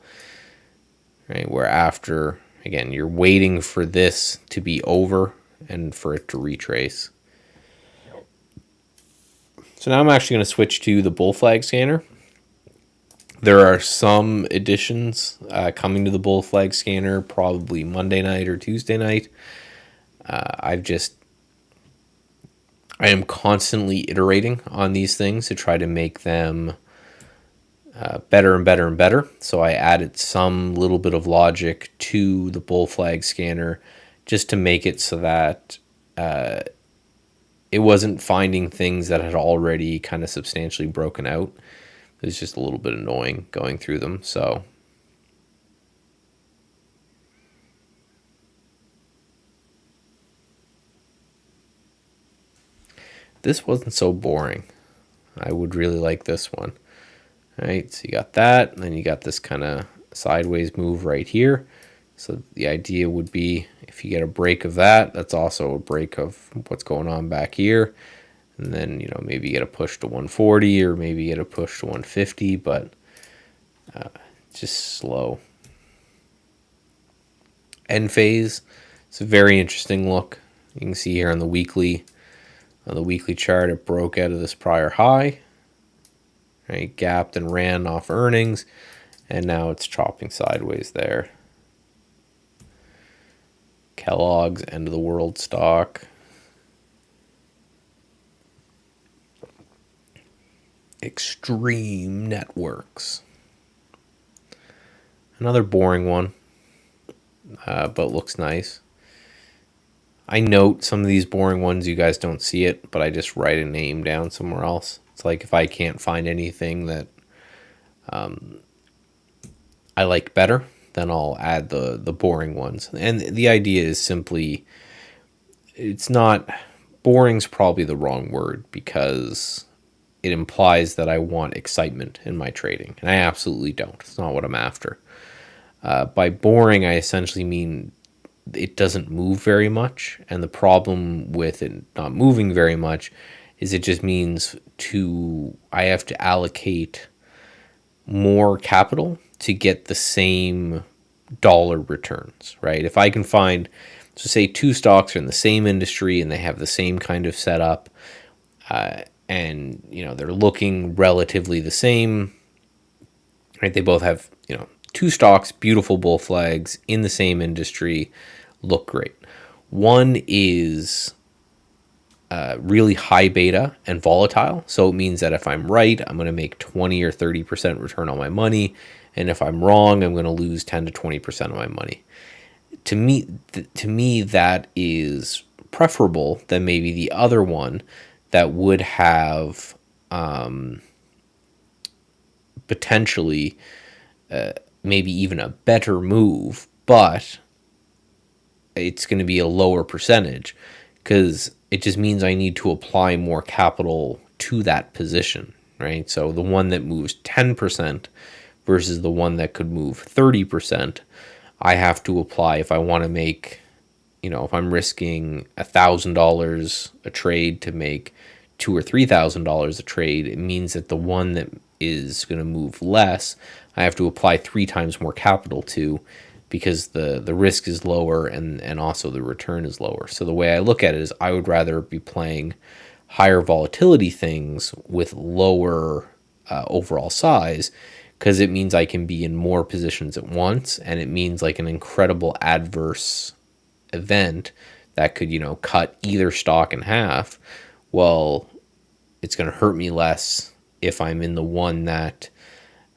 right? Where after, again, you're waiting for this to be over and for it to retrace. So now I'm actually going to switch to the bull flag scanner. There are some additions coming to the bull flag scanner probably Monday night or Tuesday night. I am constantly iterating on these things to try to make them better and better and better. So I added some little bit of logic to the bull flag scanner just to make it so that it wasn't finding things that had already kind of substantially broken out. It was just a little bit annoying going through them. So this wasn't so boring. I would really like this one. All right, so you got that, and then you got this kind of sideways move right here. So the idea would be if you get a break of that, that's also a break of what's going on back here. And then, maybe you get a push to 140 or maybe you get a push to 150, but just slow. End phase, it's a very interesting look. You can see here on the weekly chart, it broke out of this prior high, right? Gapped and ran off earnings, and now it's chopping sideways there. Kellogg's, end of the world stock. Extreme Networks. Another boring one, but looks nice. I note some of these boring ones, you guys don't see it, but I just write a name down somewhere else. It's like if I can't find anything that I like better, then I'll add the boring ones. And the idea is simply, it's not, boring's probably the wrong word because it implies that I want excitement in my trading, and I absolutely don't. It's not what I'm after. By boring, I essentially mean it doesn't move very much, and the problem with it not moving very much is it just means I have to allocate more capital to get the same dollar returns, right? If I can find, so say two stocks are in the same industry and they have the same kind of setup, and they're looking relatively the same, right? They both have two stocks, beautiful bull flags in the same industry, look great. One is really high beta and volatile, so it means that if I'm right, I'm going to make 20 or 30% return on my money, and if I'm wrong, I'm going to lose 10 to 20% of my money. To me, that is preferable than maybe the other one that would have potentially maybe even a better move, but it's going to be a lower percentage because it just means I need to apply more capital to that position, right? So the one that moves 10% versus the one that could move 30%, I have to apply if I want to make, if I'm risking $1,000 a trade to make $2,000 or $3,000 a trade, it means that the one that is going to move less, I have to apply 3 times more capital to, because the risk is lower and also the return is lower. So the way I look at it is I would rather be playing higher volatility things with lower overall size, because it means I can be in more positions at once, and it means like an incredible adverse event that could cut either stock in half. Well, it's going to hurt me less if I'm in the one that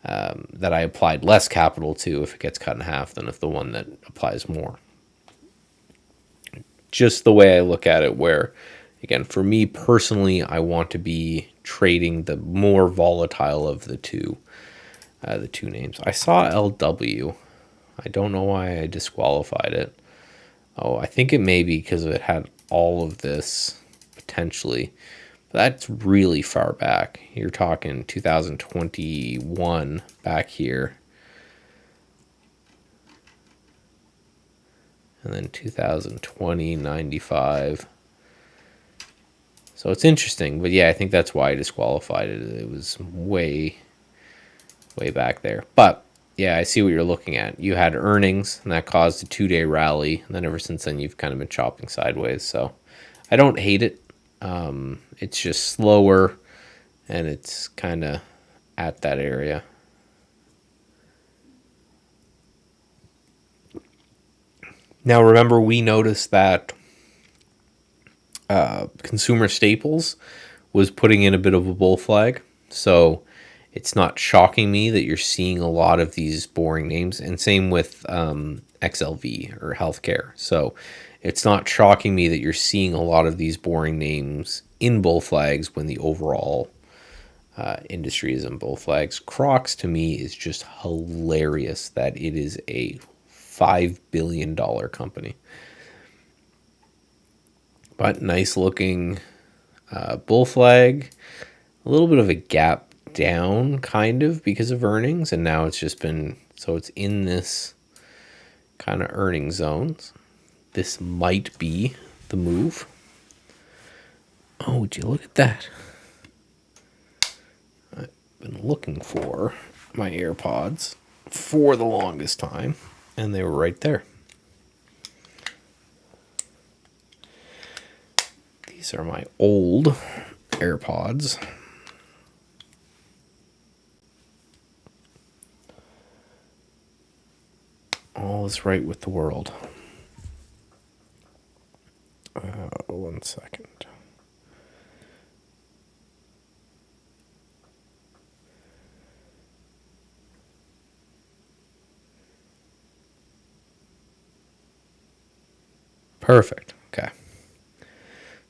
that I applied less capital to if it gets cut in half than if the one that applies more. Just the way I look at it, where, again, for me personally, I want to be trading the more volatile of the two names. I saw LW. I don't know why I disqualified it. Oh, I think it may be because it had all of this potentially. But that's really far back. You're talking 2021 back here. And then 2020, 95. So it's interesting. But yeah, I think that's why I disqualified it. It was way back there. But yeah, I see what you're looking at. You had earnings, and that caused a 2-day rally. And then ever since then, you've kind of been chopping sideways. So I don't hate it. It's just slower, and it's kind of at that area. Now, remember, we noticed that Consumer Staples was putting in a bit of a bull flag. So it's not shocking me that you're seeing a lot of these boring names. And same with XLV or healthcare. So it's not shocking me that you're seeing a lot of these boring names in bull flags when the overall industry is in bull flags. Crocs, to me, is just hilarious that it is a $5 billion company. But nice looking bull flag. A little bit of a gap down, kind of, because of earnings. And now it's just been, so it's in this kind of earning zones. This might be the move. Oh, would you look at that? I've been looking for my AirPods for the longest time, and they were right there. These are my old AirPods. All is right with the world. 1 second. Perfect. Okay.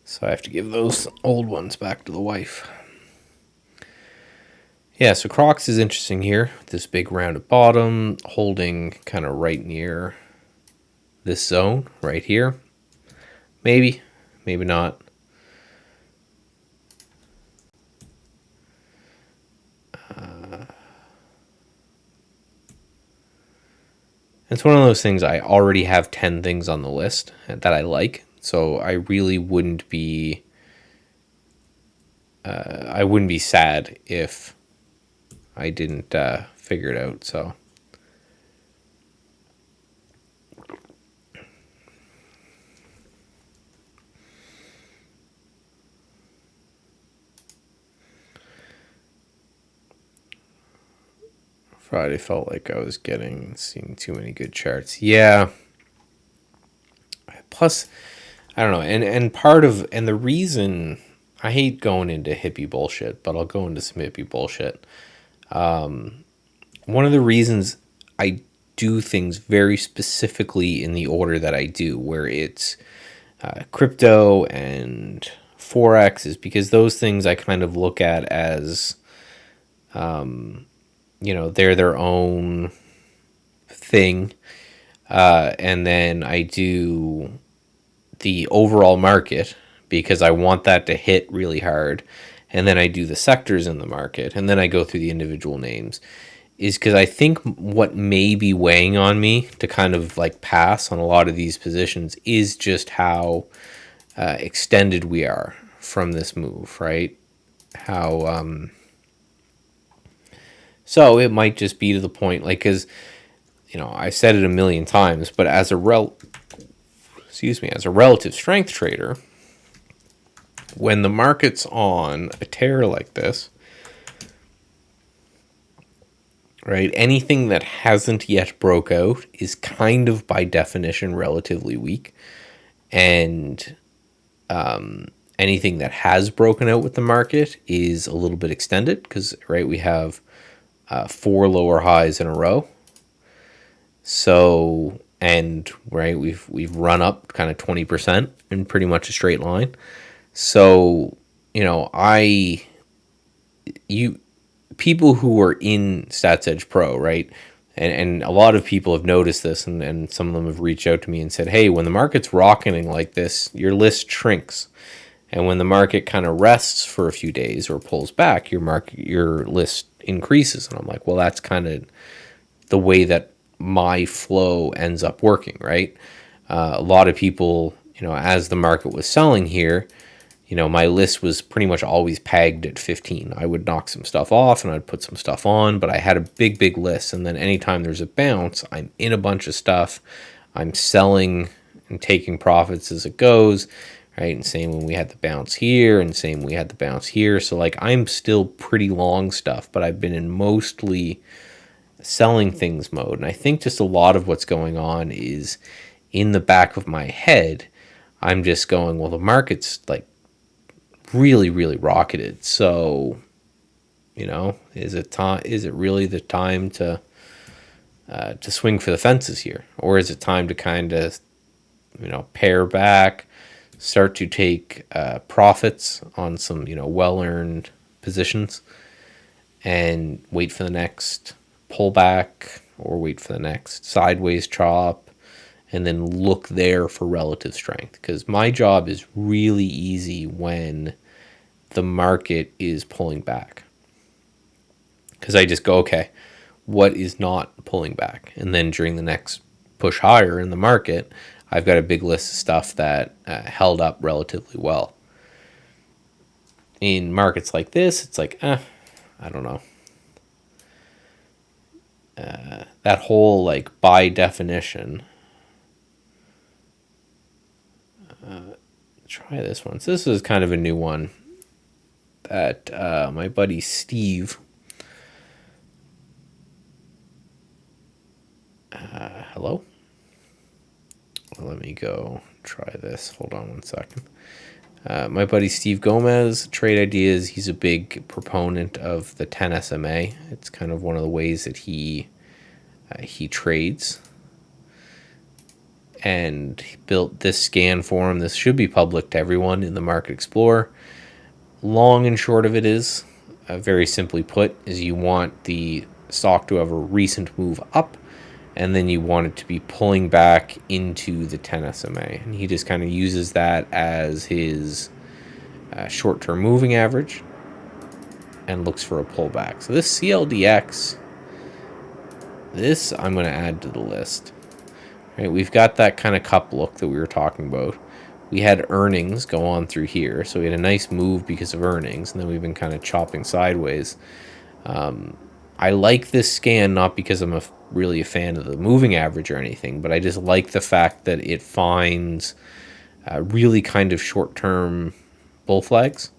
So I have to give those old ones back to the wife. Yeah, so Crocs is interesting here. This big rounded bottom, holding kind of right near this zone right here. Maybe, maybe not. It's one of those things, I already have 10 things on the list that I like. So I really wouldn't be sad if I didn't figure it out. So Friday felt like I was seeing too many good charts. Yeah. Plus, I don't know, and the reason, I hate going into hippie bullshit, but I'll go into some hippie bullshit. One of the reasons I do things very specifically in the order that I do, where it's crypto and Forex, is because those things I kind of look at as, they're their own thing. And then I do the overall market because I want that to hit really hard. And then I do the sectors in the market. And then I go through the individual names. Is because I think what may be weighing on me to kind of like pass on a lot of these positions is just how extended we are from this move, right? So it might just be to the point, like, because, I've said it a million times, but as a relative strength trader, when the market's on a tear like this, right, anything that hasn't yet broke out is kind of by definition relatively weak, and anything that has broken out with the market is a little bit extended because, right, we have four lower highs in a row. So, and right, we've run up kind of 20% in pretty much a straight line. So, you know, you people who are in Stats Edge Pro, right? And a lot of people have noticed this, and some of them have reached out to me and said, hey, when the market's rocketing like this, your list shrinks. And when the market kind of rests for a few days or pulls back, your list increases. And I'm like, well, that's kind of the way that my flow ends up working, right? A lot of people, you know, as the market was selling here, you know, my list was pretty much always pegged at 15. I would knock some stuff off and I'd put some stuff on, but I had a big list. And then anytime there's a bounce, I'm in a bunch of stuff. I'm selling and taking profits as it goes, right? And same when we had the bounce here, and same we had the bounce here. So like I'm still pretty long stuff, but I've been in mostly selling things mode. And I think just a lot of what's going on is in the back of my head, I'm just going, well, the market's like really rocketed. So, you know, is it really the time to swing for the fences here? Or is it time to kind of, you know, pare back, start to take profits on some, you know, well-earned positions and wait for the next pullback or wait for the next sideways chop and then look there for relative strength? Because my job is really easy when the market is pulling back, because I just go, okay, what is not pulling back? And then during the next push higher in the market, I've got a big list of stuff that held up relatively well. In markets like this, it's like, I don't know. That whole, like, by definition, try this one. So this is kind of a new one that my buddy Steve, hello? Let me go try this. Hold on one second. My buddy Steve Gomez, Trade Ideas, he's a big proponent of the 10 SMA. It's kind of one of the ways that he trades. And he built this scan for him. This should be public to everyone in the Market Explorer. Long and short of it is, very simply put, is you want the stock to have a recent move up, and then you want it to be pulling back into the 10 SMA. And he just kind of uses that as his short-term moving average and looks for a pullback. So this CLDX, this I'm going to add to the list. Right, we've got that kind of cup look that we were talking about. We had earnings go on through here, so we had a nice move because of earnings, and then we've been kind of chopping sideways. I like this scan not because I'm really a fan of the moving average or anything, but I just like the fact that it finds really kind of short-term bull flags.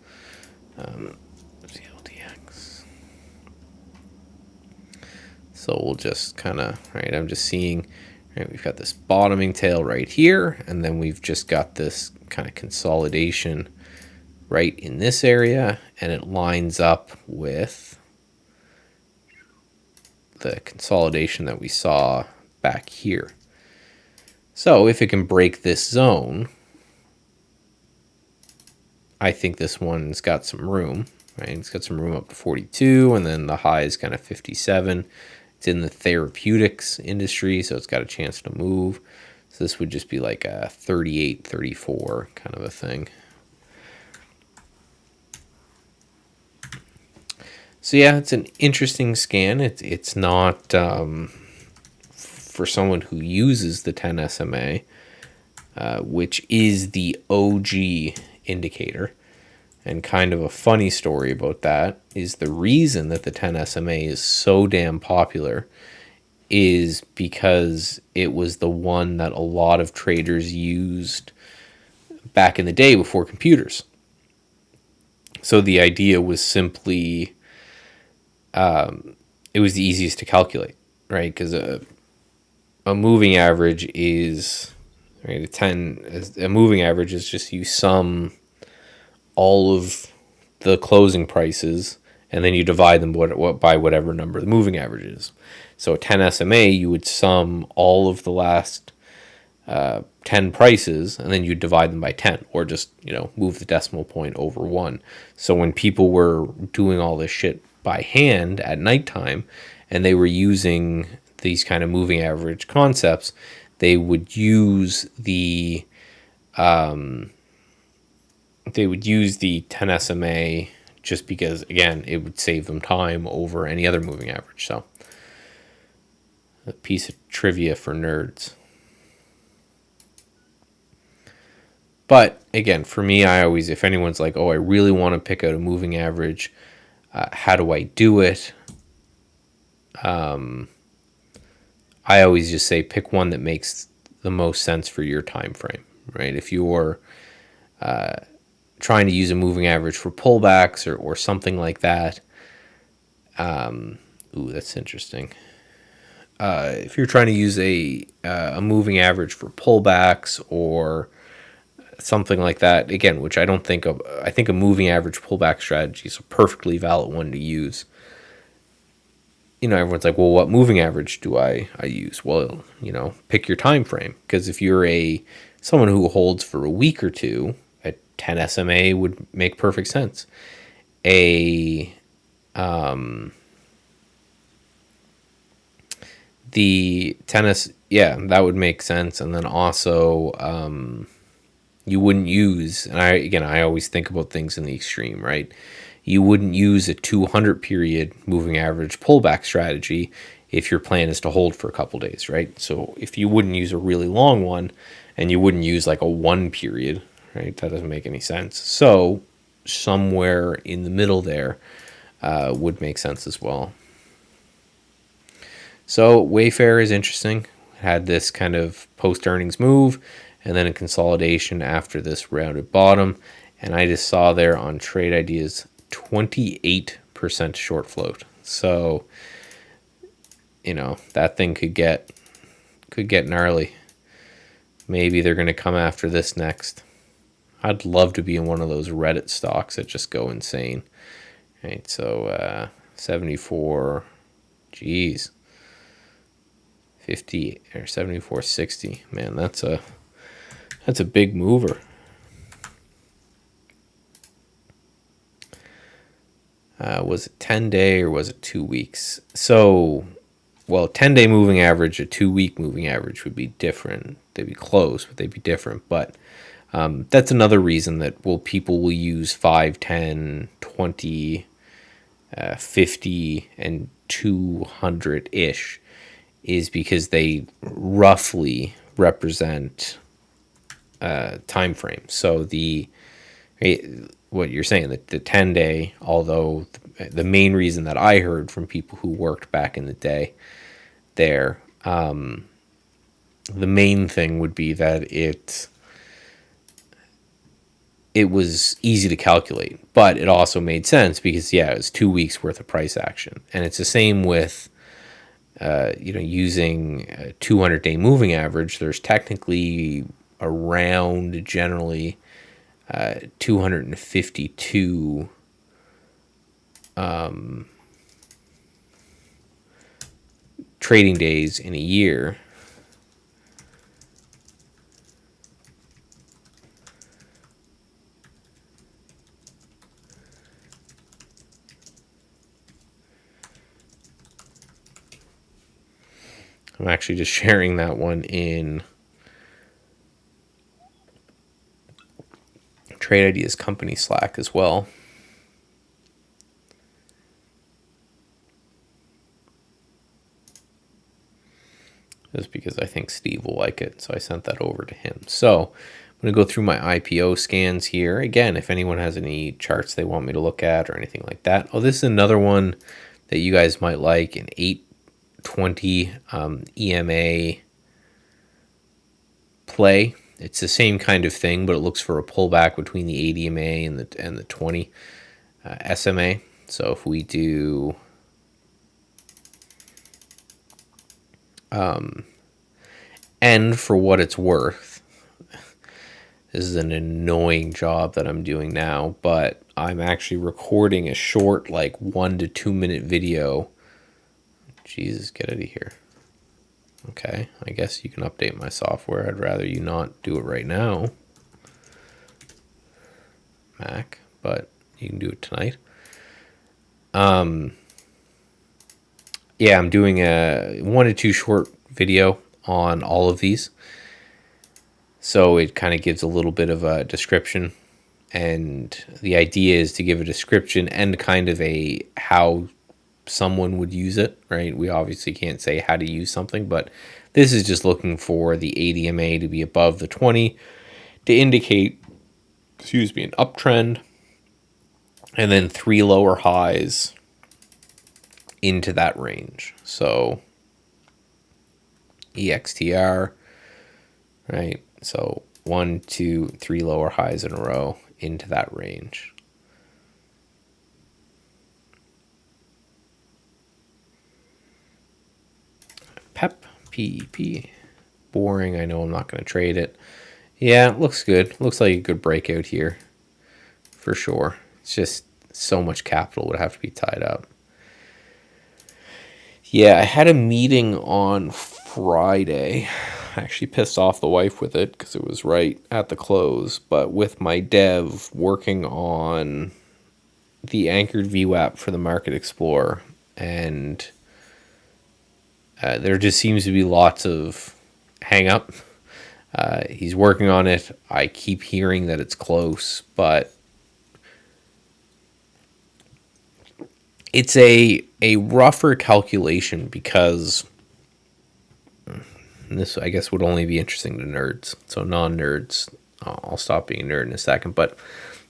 CLDX. So we'll just kind of, right, I'm just seeing, right, we've got this bottoming tail right here, and then we've just got this kind of consolidation right in this area, and it lines up with the consolidation that we saw back here. So if it can break this zone, I think this one's got some room, right? It's got some room up to 42, and then the high is kind of 57. It's in the therapeutics industry, so it's got a chance to move. So this would just be like a 38, 34 kind of a thing. So yeah, it's an interesting scan. It's not for someone who uses the 10 SMA, which is the OG indicator. And kind of a funny story about that is the reason that the 10 SMA is so damn popular is because it was the one that a lot of traders used back in the day before computers. So the idea was simply, it was the easiest to calculate, right? Because a moving average is, right, a moving average is just you sum all of the closing prices and then you divide them by whatever number the moving average is. So 10 SMA, you would sum all of the last 10 prices, and then you divide them by 10, or just, move the decimal point over 1. So when people were doing all this shit by hand at nighttime, and they were using these kind of moving average concepts, they would use the 10 SMA, just because, again, it would save them time over any other moving average. So a piece of trivia for nerds. But again, for me, I always, if anyone's like, oh, I really want to pick out a moving average, how do I do it? I always just say pick one that makes the most sense for your time frame, right? If you're trying to use a moving average for pullbacks or something like that, that's interesting. If you're trying to use a moving average for pullbacks or something like that, again, which I don't think of, I think a moving average pullback strategy is a perfectly valid one to use. Everyone's like, well, what moving average do I use? Well, pick your time frame, because if you're someone who holds for a week or two, a 10 SMA would make perfect sense. The tennis, yeah, that would make sense. And then also, you wouldn't use, and I always think about things in the extreme, right? You wouldn't use a 200 period moving average pullback strategy if your plan is to hold for a couple days, right? So if you wouldn't use a really long one, and you wouldn't use like a 1 period, right? That doesn't make any sense. So somewhere in the middle there would make sense as well. So Wayfair is interesting. Had this kind of post-earnings move, and then a consolidation after this rounded bottom. And I just saw there on Trade Ideas 28% short float. So, that thing could get gnarly. Maybe they're going to come after this next. I'd love to be in one of those Reddit stocks that just go insane. Right, so 74, geez, 50 or 74.60. Man, that's a big mover. Was it 10-day or was it 2 weeks? So, 10-day moving average, a 2-week moving average would be different. They'd be close, but they'd be different. But that's another reason that people will use 5, 10, 20, 50, and 200-ish, is because they roughly represent time frame. So what you're saying, that the 10-day, although the main reason that I heard from people who worked back in the day there, the main thing would be that it was easy to calculate, but it also made sense because, it was 2 weeks worth of price action. And it's the same with using a 200-day moving average. There's technically around generally 252 trading days in a year. I'm actually just sharing that one in Trade Ideas company Slack as well. Just because I think Steve will like it, so I sent that over to him. So I'm going to go through my IPO scans here. Again, if anyone has any charts they want me to look at or anything like that. Oh, this is another one that you guys might like, an 820 EMA play. It's the same kind of thing, but it looks for a pullback between the 8 EMA and the 20 SMA. So if we do and for what it's worth, This is an annoying job that I'm doing now, but I'm actually recording a short, like 1 to 2 minute video. Jesus, get out of here. Okay, I guess you can update my software. I'd rather you not do it right now, Mac, but you can do it tonight. Yeah, I'm doing a 1 to 2 short video on all of these. So it kind of gives a little bit of a description. And the idea is to give a description and kind of a how someone would use it, right? We obviously can't say how to use something, but this is just looking for the ADMA to be above the 20 to indicate, an uptrend, and then 3 lower highs into that range. So EXTR, right? So 1, 2, 3 lower highs in a row into that range. PEP, PEP. Boring. I know I'm not going to trade it. Yeah, it looks good. Looks like a good breakout here for sure. It's just so much capital would have to be tied up. Yeah, I had a meeting on Friday. I actually pissed off the wife with it because it was right at the close. But with my dev working on the anchored VWAP for the Market Explorer, and there just seems to be lots of hang up. He's working on it. I keep hearing that it's close, but it's a rougher calculation because this, I guess, would only be interesting to nerds. So non-nerds, I'll stop being a nerd in a second. But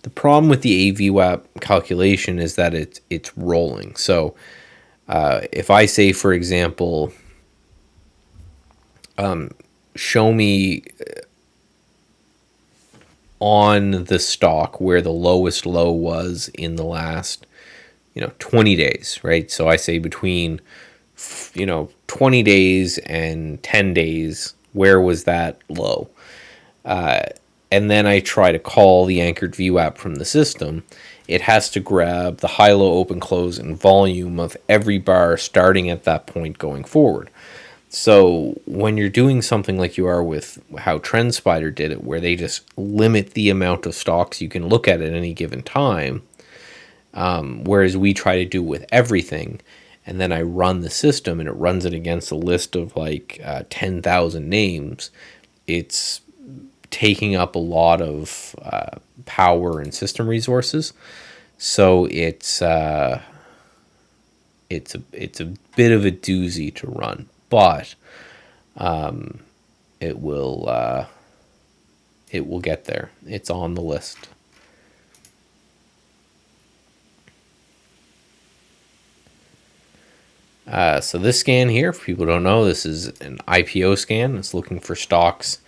the problem with the AVWAP calculation is that it's rolling. So if I say, for example, show me on the stock where the lowest low was in the last 20 days, right? So I say between 20 days and 10 days, where was that low? And then I try to call the anchored VWAP from the system. It has to grab the high, low, open, close, and volume of every bar starting at that point going forward. So when you're doing something like you are with how TrendSpider did it, where they just limit the amount of stocks you can look at any given time, whereas we try to do with everything, and then I run the system and it runs it against a list of like 10,000 names, it's taking up a lot of power and system resources. So it's a bit of a doozy to run, but it will get there. It's on the list. So this scan here, for people who don't know, this is an IPO scan. It's looking for stocks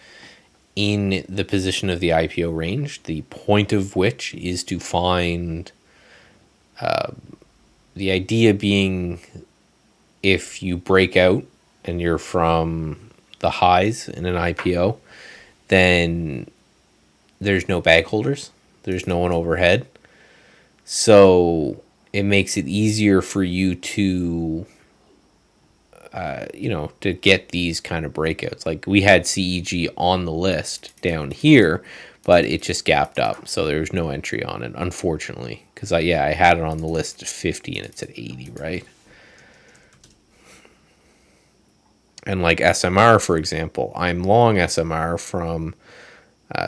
in the position of the IPO range, the point of which is to find, the idea being, if you break out and you're from the highs in an IPO, then there's no bag holders. There's no one overhead. So it makes it easier for you to to get these kind of breakouts. Like we had CEG on the list down here, but it just gapped up. So there was no entry on it, unfortunately. Because I had it on the list at 50 and it's at 80, right? And like SMR, for example, I'm long SMR from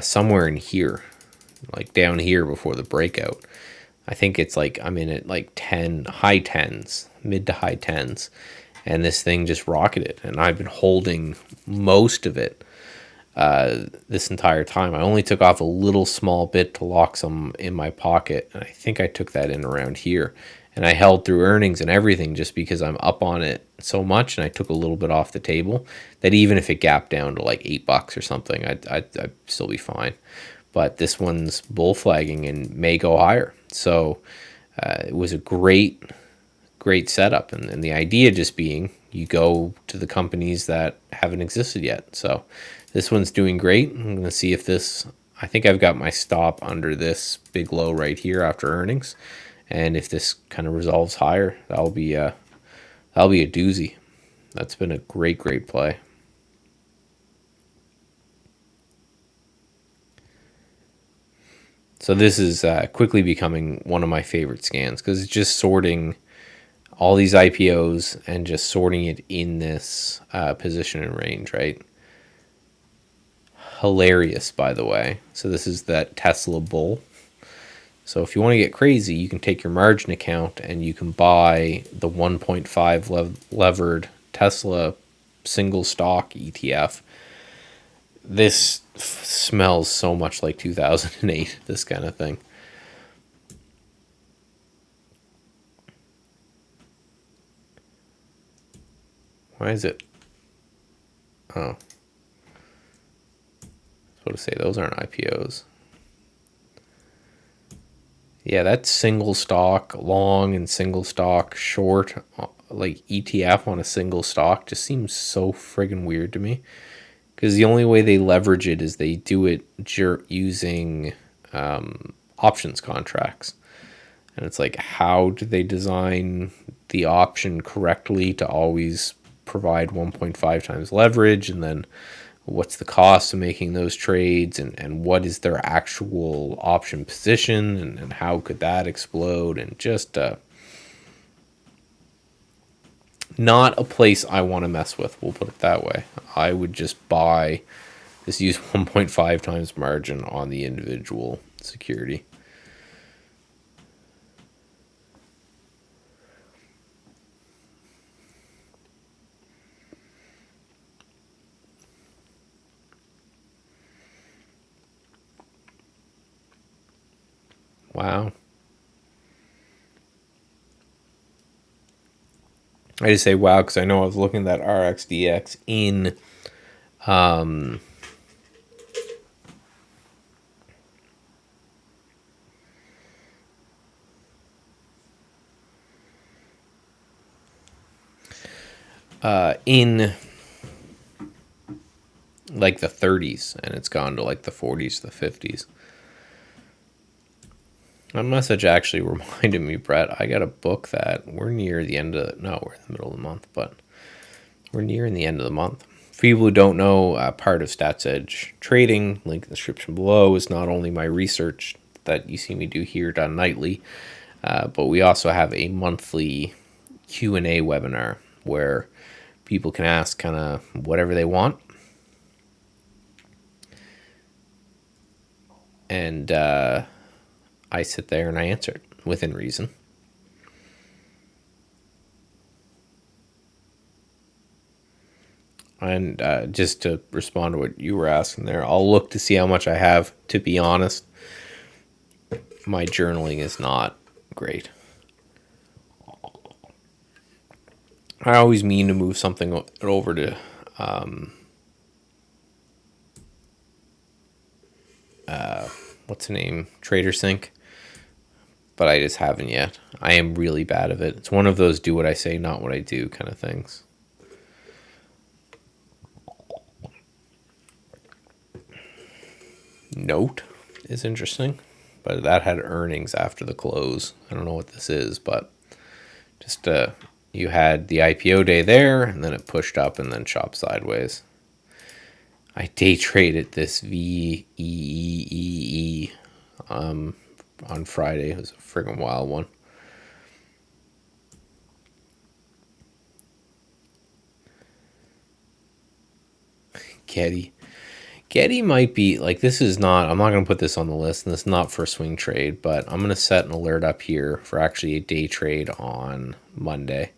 somewhere in here, like down here before the breakout. I think it's like I'm in at like 10, high 10s, mid to high 10s. And this thing just rocketed, and I've been holding most of it this entire time. I only took off a little small bit to lock some in my pocket, and I think I took that in around here. And I held through earnings and everything just because I'm up on it so much, and I took a little bit off the table, that even if it gapped down to like $8 or something, I'd still be fine. But this one's bull flagging and may go higher. So it was a great setup, and the idea just being you go to the companies that haven't existed yet. So this one's doing great. I'm going to see if this I think I've got my stop under this big low right here after earnings, and if this kind of resolves higher, that'll be a doozy. That's been a great play. So this is quickly becoming one of my favorite scans because it's just sorting all these IPOs and just sorting it in this position and range, right? Hilarious, by the way. So this is that Tesla bull. So if you want to get crazy, you can take your margin account and you can buy the 1.5 levered Tesla single stock ETF. This smells so much like 2008, this kind of thing. Why is it? Oh. I was supposed to say those aren't IPOs. Yeah, that single stock long and single stock short, like ETF on a single stock, just seems so friggin' weird to me. Because the only way they leverage it is they do it using options contracts. And it's like, how do they design the option correctly to always provide 1.5 times leverage? And then what's the cost of making those trades? And what is their actual option position? And how could that explode? And just not a place I want to mess with. We'll put it that way. I would just use 1.5 times margin on the individual security. Wow. I just say wow because I know I was looking at that RXDX in in like the 30s, and it's gone to like the 40s, the 50s. A message actually reminded me, Brett, I got to book that. We're near the end of, no, we're in the middle of the month, but we're nearing the end of the month. For people who don't know, part of Stats Edge Trading, link in the description below, is not only my research that you see me do here done nightly, but we also have a monthly Q&A webinar where people can ask kind of whatever they want. And I sit there and I answer it within reason. And just to respond to what you were asking there, I'll look to see how much I have. To be honest, my journaling is not great. I always mean to move something over to what's the name? TraderSync. But I just haven't yet. I am really bad at it. It's one of those do what I say, not what I do kind of things. Note is interesting, but that had earnings after the close. I don't know what this is, but just you had the IPO day there, and then it pushed up and then chopped sideways. I day traded this VEEE on Friday. It was a friggin' wild one. Getty might be like, this is not, I'm not going to put this on the list, and this is not for a swing trade, but I'm going to set an alert up here for actually a day trade on Monday.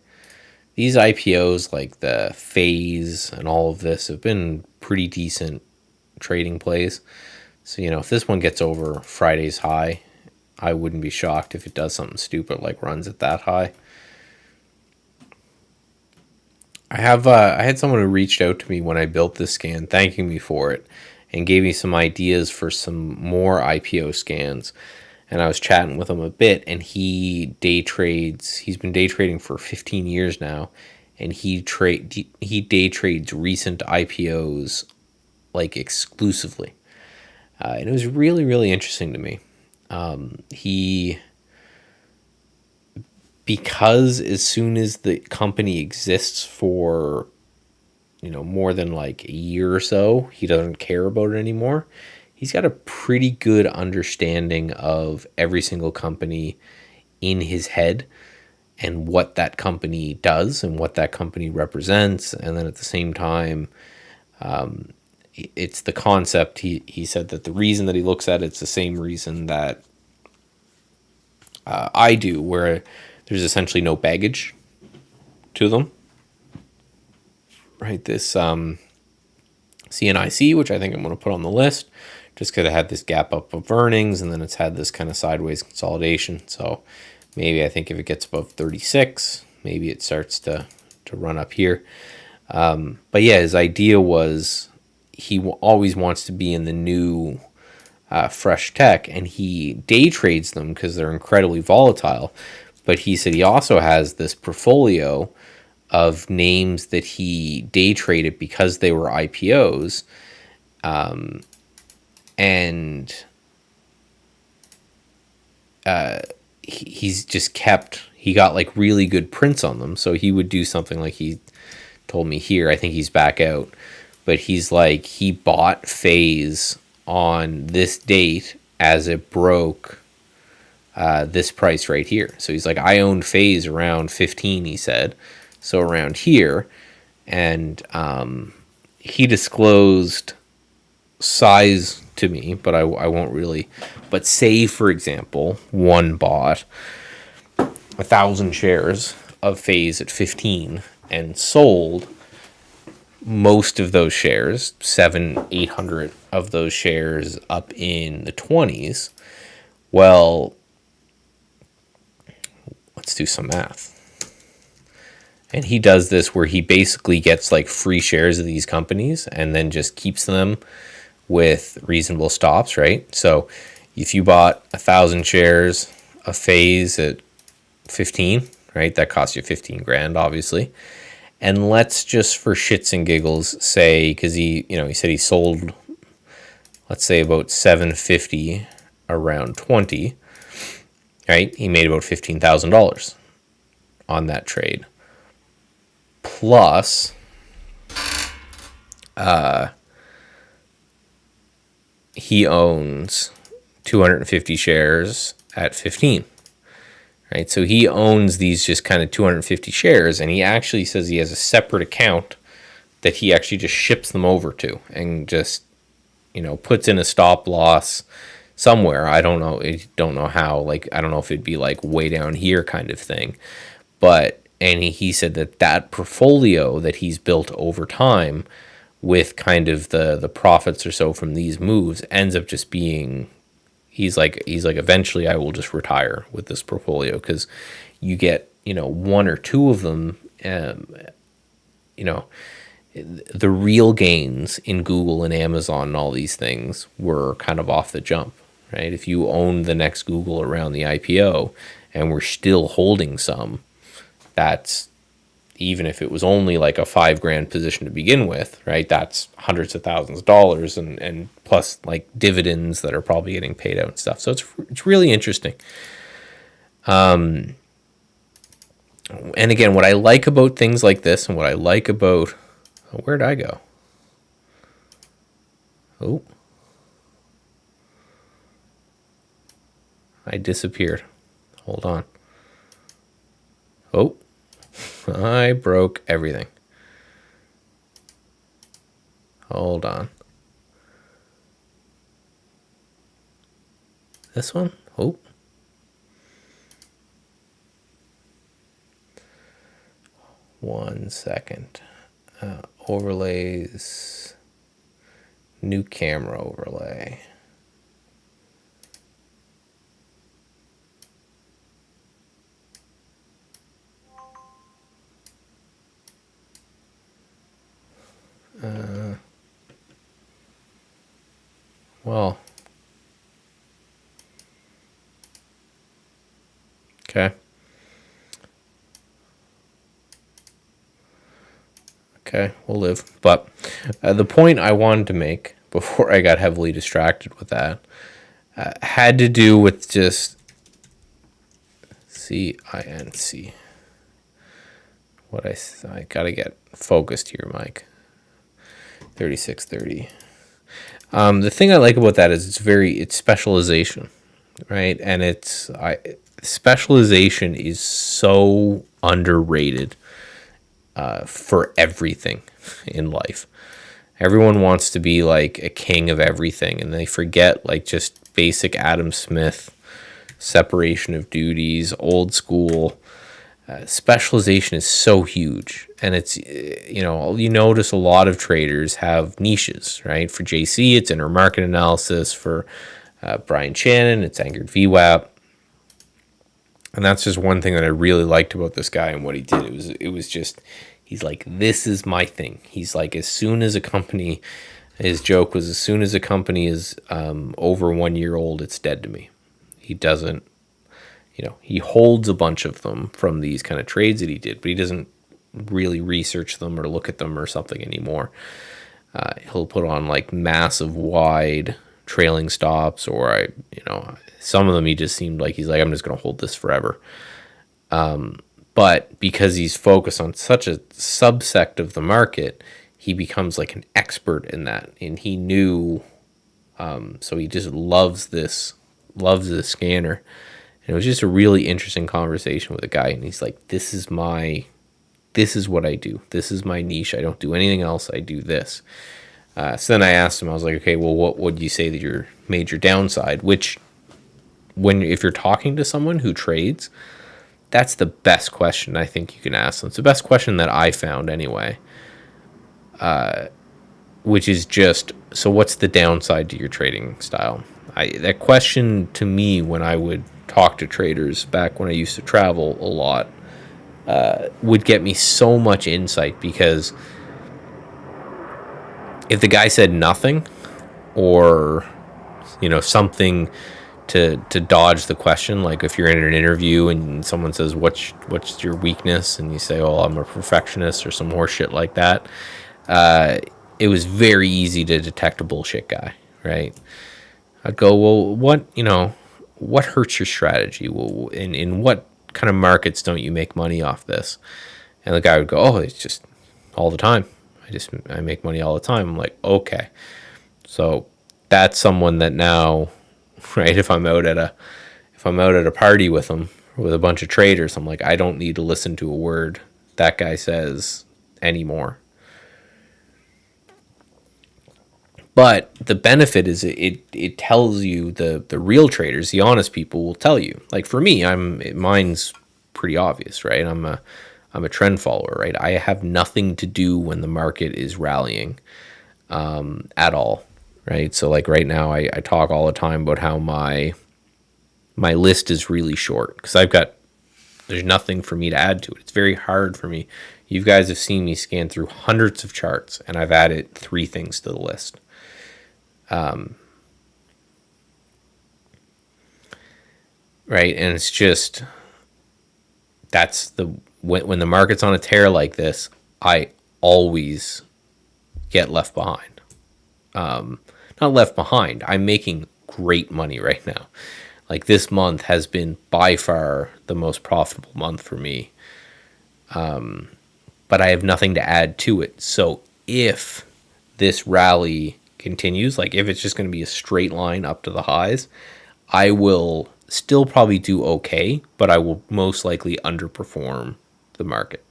These IPOs, like the phase and all of this, have been pretty decent trading plays. So, if this one gets over Friday's high, I wouldn't be shocked if it does something stupid like runs at that high. I had someone who reached out to me when I built this scan, thanking me for it, and gave me some ideas for some more IPO scans. And I was chatting with him a bit, and he day trades. He's been day trading for 15 years now, and he day trades recent IPOs like exclusively. And it was really, really interesting to me. He, because as soon as the company exists for, more than like a year or so, he doesn't care about it anymore. He's got a pretty good understanding of every single company in his head and what that company does and what that company represents. And then at the same time, it's the concept. He said that the reason that he looks at it's the same reason that I do, where there's essentially no baggage to them. Right, this CNIC, which I think I'm going to put on the list, just because it had this gap up of earnings, and then it's had this kind of sideways consolidation. So maybe I think if it gets above 36, maybe it starts to run up here. But yeah, his idea was he always wants to be in the new fresh tech, and he day trades them because they're incredibly volatile. But he said he also has this portfolio of names that he day traded because they were IPOs, and he's just kept. He got like really good prints on them, so he would do something like he told me here. I think he's back out, but he's like he bought Phase on this date as it broke this price right here. So he's like, I owned Phase around 15. He said. So around here, and he disclosed size to me, but I won't really. But say, for example, one bought 1,000 shares of Phase at 15 and sold most of those shares, 800 of those shares up in the 20s. Well, let's do some math. And he does this where he basically gets like free shares of these companies and then just keeps them with reasonable stops, right? So if you bought 1,000 shares of Phase at 15, right, that costs you 15 grand, obviously. And let's just for shits and giggles say, because he said he sold, let's say about 750 around 20, right? He made about $15,000 on that trade. Plus, he owns 250 shares at 15, right? So he owns these just kind of 250 shares, and he actually says he has a separate account that he actually just ships them over to and just, puts in a stop loss somewhere. I don't know how, like, I don't know if it'd be like way down here kind of thing, but and he said that portfolio that he's built over time with kind of the profits or so from these moves ends up just being, he's like eventually I will just retire with this portfolio because you get one or two of them, the real gains in Google and Amazon and all these things were kind of off the jump, right? If you own the next Google around the IPO and we're still holding some, that's, even if it was only like a $5,000 position to begin with, right? That's hundreds of thousands of dollars and plus like dividends that are probably getting paid out and stuff. So it's really interesting. And again, what I like about things like this and what I like about, where'd I go? Oh, I disappeared. Hold on. Oh, I broke everything. Hold on. This one? Oh. One second. Overlays. New camera overlay. Well. Okay. Okay, we'll live. But the point I wanted to make before I got heavily distracted with that. Had to do with just CINC. What I gotta get focused here, Mike. 3630. The thing I like about that is it's specialization, right? And specialization is so underrated for everything in life. Everyone wants to be like a king of everything, and they forget like just basic Adam Smith separation of duties, old school. Specialization is so huge, and it's you notice a lot of traders have niches, right? For JC, it's intermarket analysis. For Brian Shannon, it's anchored VWAP, and that's just one thing that I really liked about this guy and what he did. It was just he's like, this is my thing. He's like, as soon as a company, his joke was, as soon as a company is over 1 year old, it's dead to me. He doesn't. He holds a bunch of them from these kind of trades that he did, but he doesn't really research them or look at them or something anymore. He'll put on like massive wide trailing stops, or some of them he just seemed like he's like, I'm just going to hold this forever. But because he's focused on such a subsect of the market, he becomes like an expert in that, and he knew. So he just loves this scanner. It was just a really interesting conversation with a guy, and he's like, this is what I do. This is my niche. I don't do anything else. I do this. So then I asked him, I was like, okay, well, what would you say that your major downside? Which, if you're talking to someone who trades, that's the best question I think you can ask them. It's the best question that I found anyway, which is just, so what's the downside to your trading style? That question to me, when I would talk to traders back when I used to travel a lot, would get me so much insight, because if the guy said nothing, or something to dodge the question, like if you're in an interview and someone says what's your weakness, and you say, oh, I'm a perfectionist, or some horse shit like that, it was very easy to detect a bullshit guy, right? I'd go, well, what hurts your strategy? Well, in what kind of markets don't you make money off this? And the guy would go, oh, it's just all the time. I make money all the time. I'm like, okay. So that's someone that now, right, if I'm out at a party with him, with a bunch of traders, I'm like, I don't need to listen to a word that guy says anymore. But the benefit is it tells you, the real traders, the honest people will tell you. Like for me, mine's pretty obvious, right? I'm a trend follower, right? I have nothing to do when the market is rallying at all, right? So like right now, I talk all the time about how my list is really short, because there's nothing for me to add to it. It's very hard for me. You guys have seen me scan through hundreds of charts, and I've added 3 things to the list. Right, and it's just, that's when the market's on a tear like this, I always get left behind. Not left behind. I'm making great money right now. Like this month has been by far the most profitable month for me. But I have nothing to add to it. So if this rally continues, like if it's just going to be a straight line up to the highs, I will still probably do okay, but I will most likely underperform the market.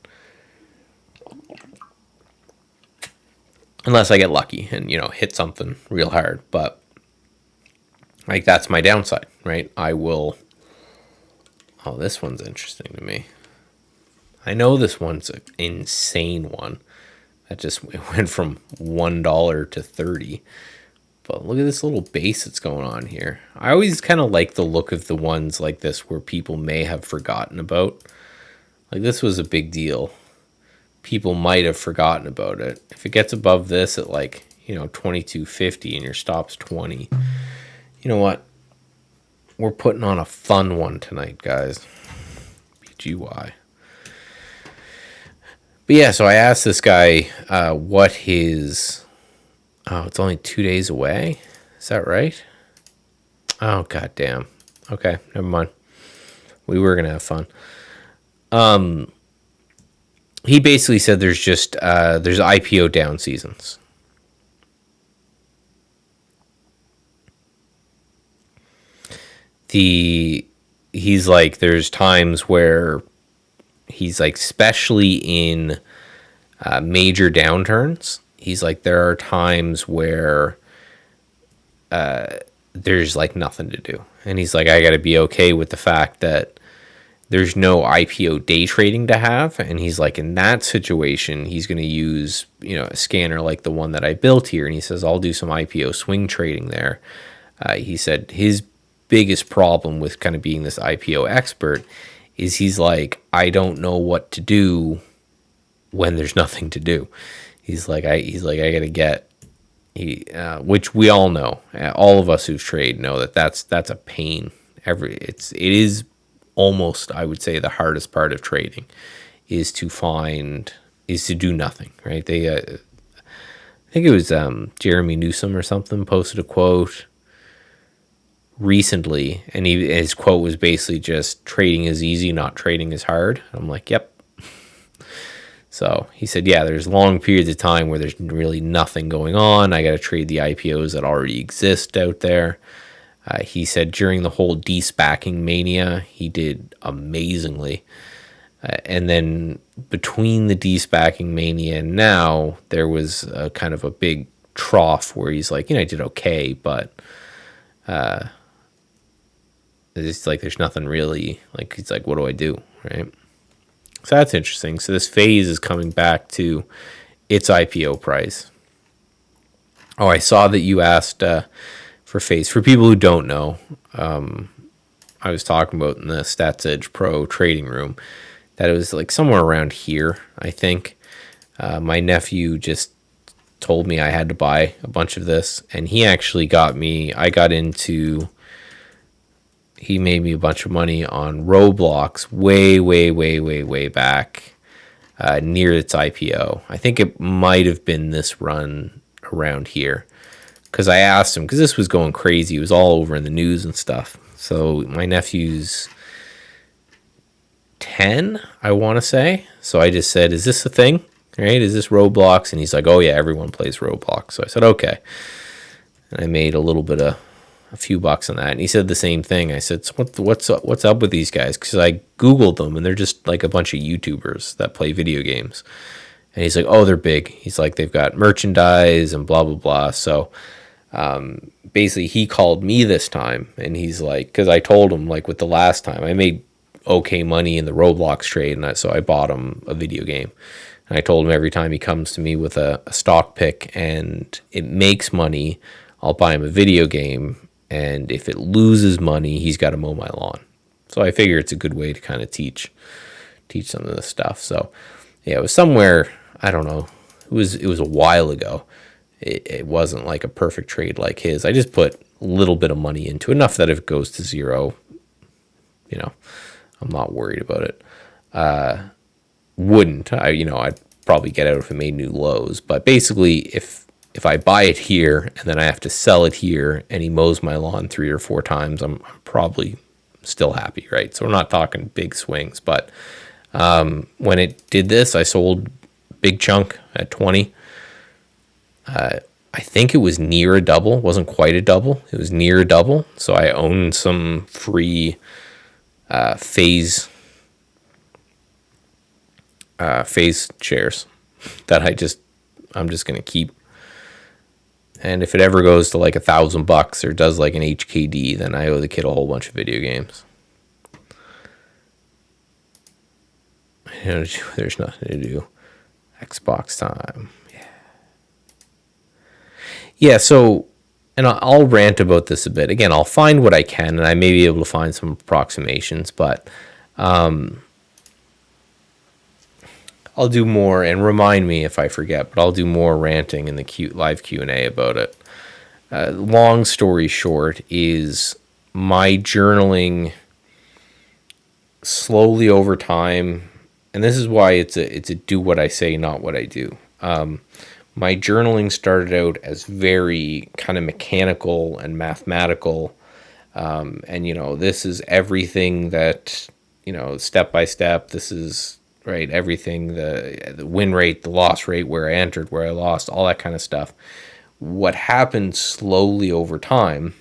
Unless I get lucky and, hit something real hard. But like that's my downside, right? Oh, this one's interesting to me. I know this one's an insane one. That just went from $1 to 30. But look at this little base that's going on here. I always kind of like the look of the ones like this where people may have forgotten about. Like this was a big deal. People might have forgotten about it. If it gets above this at like, 22.50 and your stop's 20, you know what? We're putting on a fun one tonight, guys. BGY. But yeah, so I asked this guy what his Oh, it's only 2 days away. Is that right? Oh, goddamn. Okay, never mind. We were gonna have fun. He basically said there's IPO down seasons. He's like there's times where he's like especially in major downturns. He's like there are times where there's like nothing to do, and he's like I got to be okay with the fact that there's no IPO day trading to have. And he's like, in that situation, he's going to use, a scanner like the one that I built here. And he says, I'll do some IPO swing trading there. He said his biggest problem with kind of being this IPO expert is he's like, I don't know what to do when there's nothing to do. He's like, I got to get, which we all know, all of us who've traded know that's a pain. It is almost, I would say, the hardest part of trading is to do nothing, right? I think it was Jeremy Newsom or something posted a quote recently, and his quote was basically just trading is easy, not trading is hard. I'm like, yep. So he said, yeah, there's long periods of time where there's really nothing going on. I got to trade the IPOs that already exist out there. He said during the whole de-SPACing mania, he did amazingly. And then between the de-SPACing mania and now, there was a kind of a big trough where he's like, I did okay, but it's like there's nothing really, like he's like, what do I do, right? So that's interesting. So this phase is coming back to its IPO price. Oh, I saw that you asked for phase. For people who don't know, I was talking about in the Stats Edge Pro trading room that it was like somewhere around here, I think. My nephew just told me I had to buy a bunch of this, and he actually he made me a bunch of money on Roblox way back near its IPO. I think it might have been this run around here. Because I asked him, because this was going crazy. It was all over in the news and stuff. So my nephew's 10, I want to say. So I just said, is this a thing? Right? Is this Roblox? And he's like, oh yeah, everyone plays Roblox. So I said, okay. And I made a few bucks on that. And he said the same thing. I said, so what's up with these guys? Because I Googled them, and they're just like a bunch of YouTubers that play video games. And he's like, oh, they're big. He's like, they've got merchandise and blah, blah, blah. So basically he called me this time, and he's like, because I told him, like with the last time I made okay money in the Roblox trade, and so I bought him a video game, and I told him every time he comes to me with a stock pick and it makes money, I'll buy him a video game, and if it loses money, he's got to mow my lawn. So I figure it's a good way to kind of teach some of this stuff. So yeah, it was somewhere, I don't know, it was a while ago. It wasn't like a perfect trade like his. I just put a little bit of money into enough that if it goes to zero, I'm not worried about it. I'd probably get out if it made new lows. But basically, if I buy it here and then I have to sell it here and he mows my lawn 3 or 4 times, I'm probably still happy, right? So we're not talking big swings. But when it did this, I sold big chunk at 20. I think it was near a double. It wasn't quite a double. It was near a double. So I owned some free phase shares that I'm just gonna keep. And if it ever goes to like $1,000 or does like an HKD, then I owe the kid a whole bunch of video games. There's nothing to do. Xbox time. Yeah, so, and I'll rant about this a bit. Again, I'll find what I can, and I may be able to find some approximations, but I'll do more, and remind me if I forget, but I'll do more ranting in the live Q&A about it. Long story short is my journaling slowly over time, and this is why it's a do what I say, not what I do. my journaling started out as very kind of mechanical and mathematical. And, this is everything that, step by step, this is right, everything, the win rate, the loss rate, where I entered, where I lost, all that kind of stuff. What happened slowly over time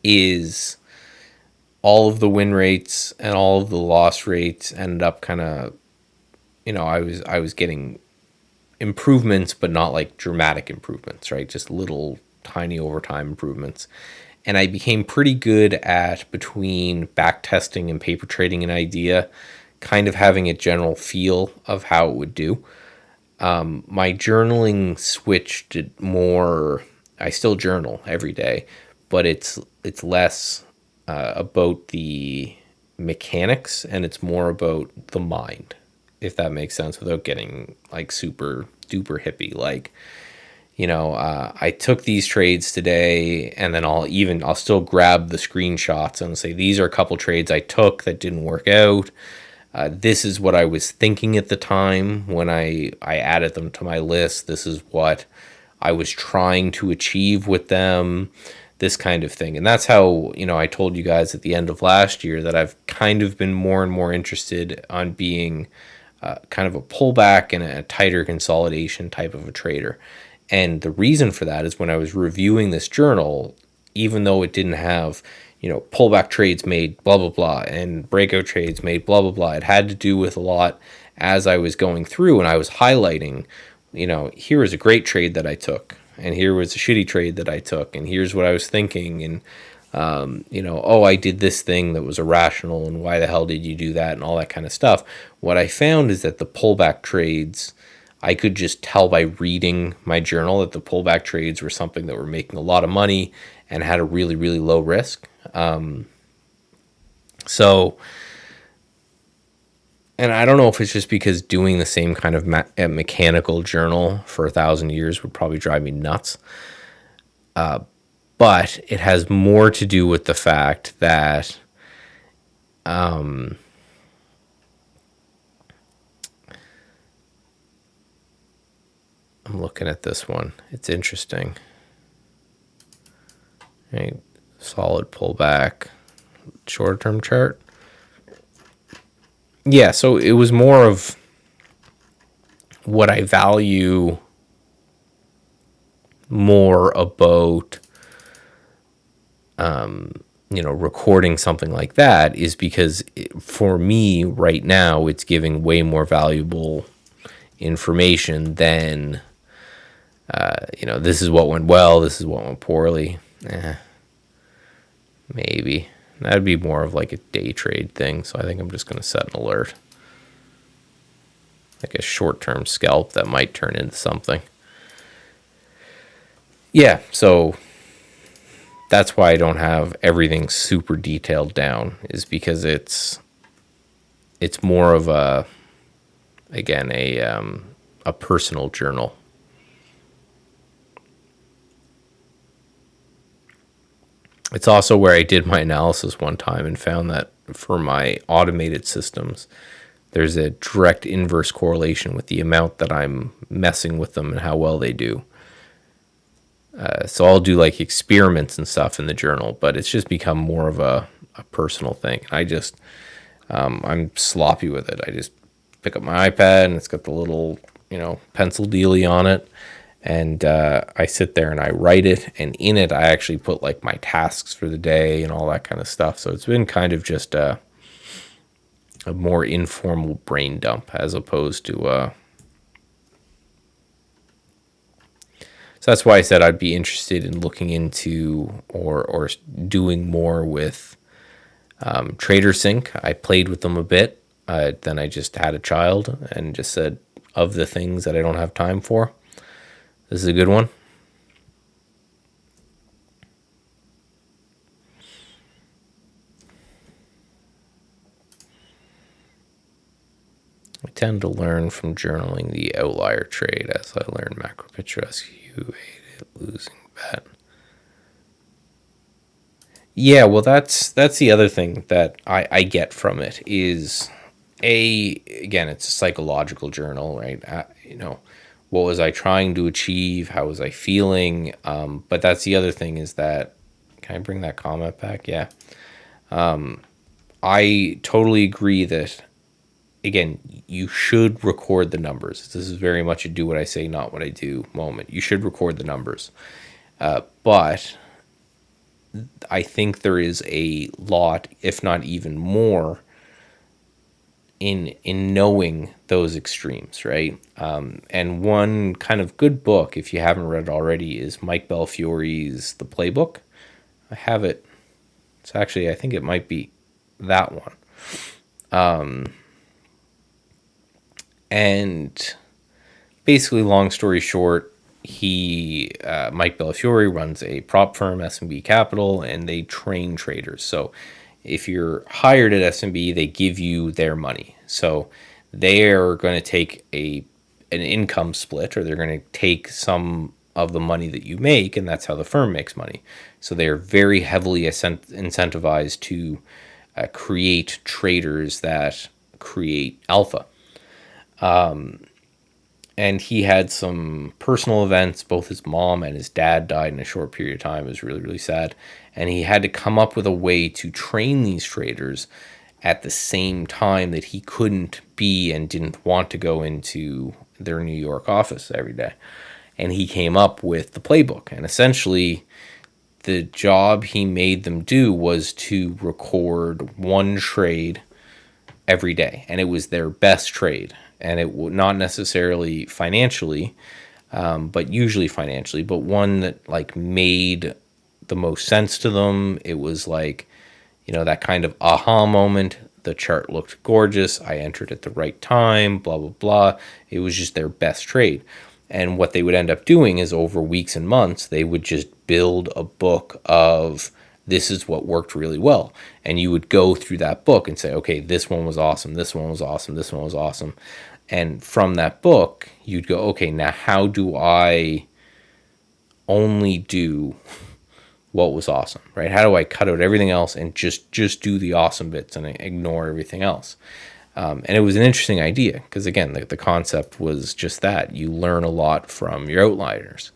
is all of the win rates and all of the loss rates ended up kind of, I was getting improvements, but not like dramatic improvements, right? Just little tiny overtime improvements. And I became pretty good at, between back testing and paper trading an idea, kind of having a general feel of how it would do. My journaling switched to more. I still journal every day, but it's less about the mechanics and it's more about the mind, if that makes sense, without getting like super duper hippie. Like, I took these trades today, and then I'll still grab the screenshots and say, these are a couple trades I took that didn't work out. This is what I was thinking at the time when I added them to my list. This is what I was trying to achieve with them, this kind of thing. And that's how, I told you guys at the end of last year that I've kind of been more and more interested on being kind of a pullback and a tighter consolidation type of a trader. And the reason for that is when I was reviewing this journal, even though it didn't have, pullback trades made blah, blah, blah, and breakout trades made blah, blah, blah, it had to do with a lot as I was going through and I was highlighting, here was a great trade that I took, and here was a shitty trade that I took, and here's what I was thinking, and, I did this thing that was irrational, and why the hell did you do that, and all that kind of stuff. What I found is that the pullback trades, I could just tell by reading my journal that the pullback trades were something that were making a lot of money and had a really, really low risk. And I don't know if it's just because doing the same kind of mechanical journal for 1,000 years would probably drive me nuts. But it has more to do with the fact that I'm looking at this one. It's interesting. Right. Solid pullback. Short-term chart. Yeah, so it was more of what I value more about, recording something like that is because for me right now, it's giving way more valuable information than, this is what went well, this is what went poorly. Maybe. That'd be more of like a day trade thing, so I think I'm just going to set an alert. Like a short-term scalp that might turn into something. Yeah, so that's why I don't have everything super detailed down, is because it's more of a personal journal. It's also where I did my analysis one time and found that for my automated systems, there's a direct inverse correlation with the amount that I'm messing with them and how well they do. So I'll do like experiments and stuff in the journal, but it's just become more of a personal thing. I'm sloppy with it. I just pick up my iPad and it's got the little, pencil dealie on it. And I sit there and I write it, and in it I actually put like my tasks for the day and all that kind of stuff. So it's been kind of just a more informal brain dump as opposed to. So that's why I said I'd be interested in looking into or doing more with TraderSync. I played with them a bit. Then I just had a child and just said, of the things that I don't have time for, this is a good one. I tend to learn from journaling the outlier trade as I learn macro picture SQ, losing bet. Yeah, well, that's the other thing that I get from it is, again, it's a psychological journal, right? what was I trying to achieve? How was I feeling? But that's the other thing is that, can I bring that comment back? Yeah. I totally agree that, again, you should record the numbers. This is very much a do what I say, not what I do moment. You should record the numbers. But I think there is a lot, if not even more, in knowing those extremes, right? And one kind of good book, if you haven't read it already, is Mike Belfiore's The Playbook. I have it. It's actually, I think it might be that one. And basically, long story short, Mike Belfiore runs a prop firm, S&B Capital, and they train traders. So if you're hired at S&B, they give you their money. So they're going to take an income split, or they're going to take some of the money that you make, and that's how the firm makes money. So they're very heavily incentivized to create traders that create alpha. And he had some personal events. Both his mom and his dad died in a short period of time. It was really, really sad. And he had to come up with a way to train these traders at the same time that he couldn't be and didn't want to go into their New York office every day. And he came up with the playbook. And essentially, the job he made them do was to record one trade every day. And it was their best trade. And it would not necessarily financially, but usually financially, but one that like made the most sense to them. It was like, that kind of aha moment. The chart looked gorgeous. I entered at the right time, blah, blah, blah. It was just their best trade. And what they would end up doing is over weeks and months, they would just build a book of this is what worked really well. And you would go through that book and say, okay, this one was awesome. This one was awesome. This one was awesome. And from that book, you'd go, okay, now how do I only do what was awesome, right? How do I cut out everything else and just do the awesome bits and ignore everything else? And it was an interesting idea because, again, the concept was just that. You learn a lot from your outliers.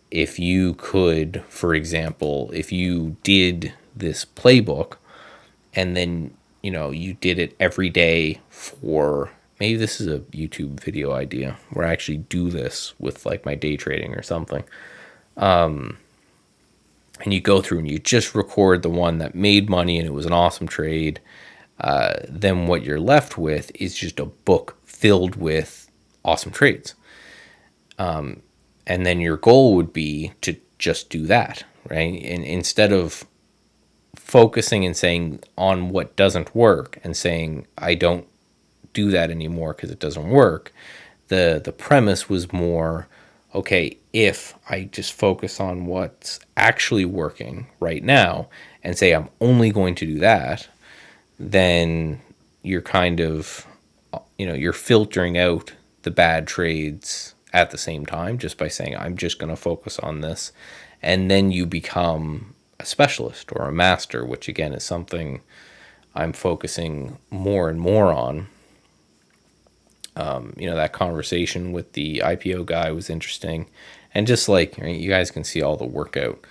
If you could, for example, if you did this playbook and then, you did it every day for... Maybe this is a YouTube video idea where I actually do this with like my day trading or something. And you go through and you just record the one that made money and it was an awesome trade. Then what you're left with is just a book filled with awesome trades. And then your goal would be to just do that, right? And instead of focusing and saying on what doesn't work and saying, I don't do that anymore because it doesn't work. The premise was more, okay, if I just focus on what's actually working right now and say I'm only going to do that, then you're kind of, you're filtering out the bad trades at the same time just by saying I'm just going to focus on this. And then you become a specialist or a master, which again is something I'm focusing more and more on. That conversation with the IPO guy was interesting. And just like, you guys can see all the workout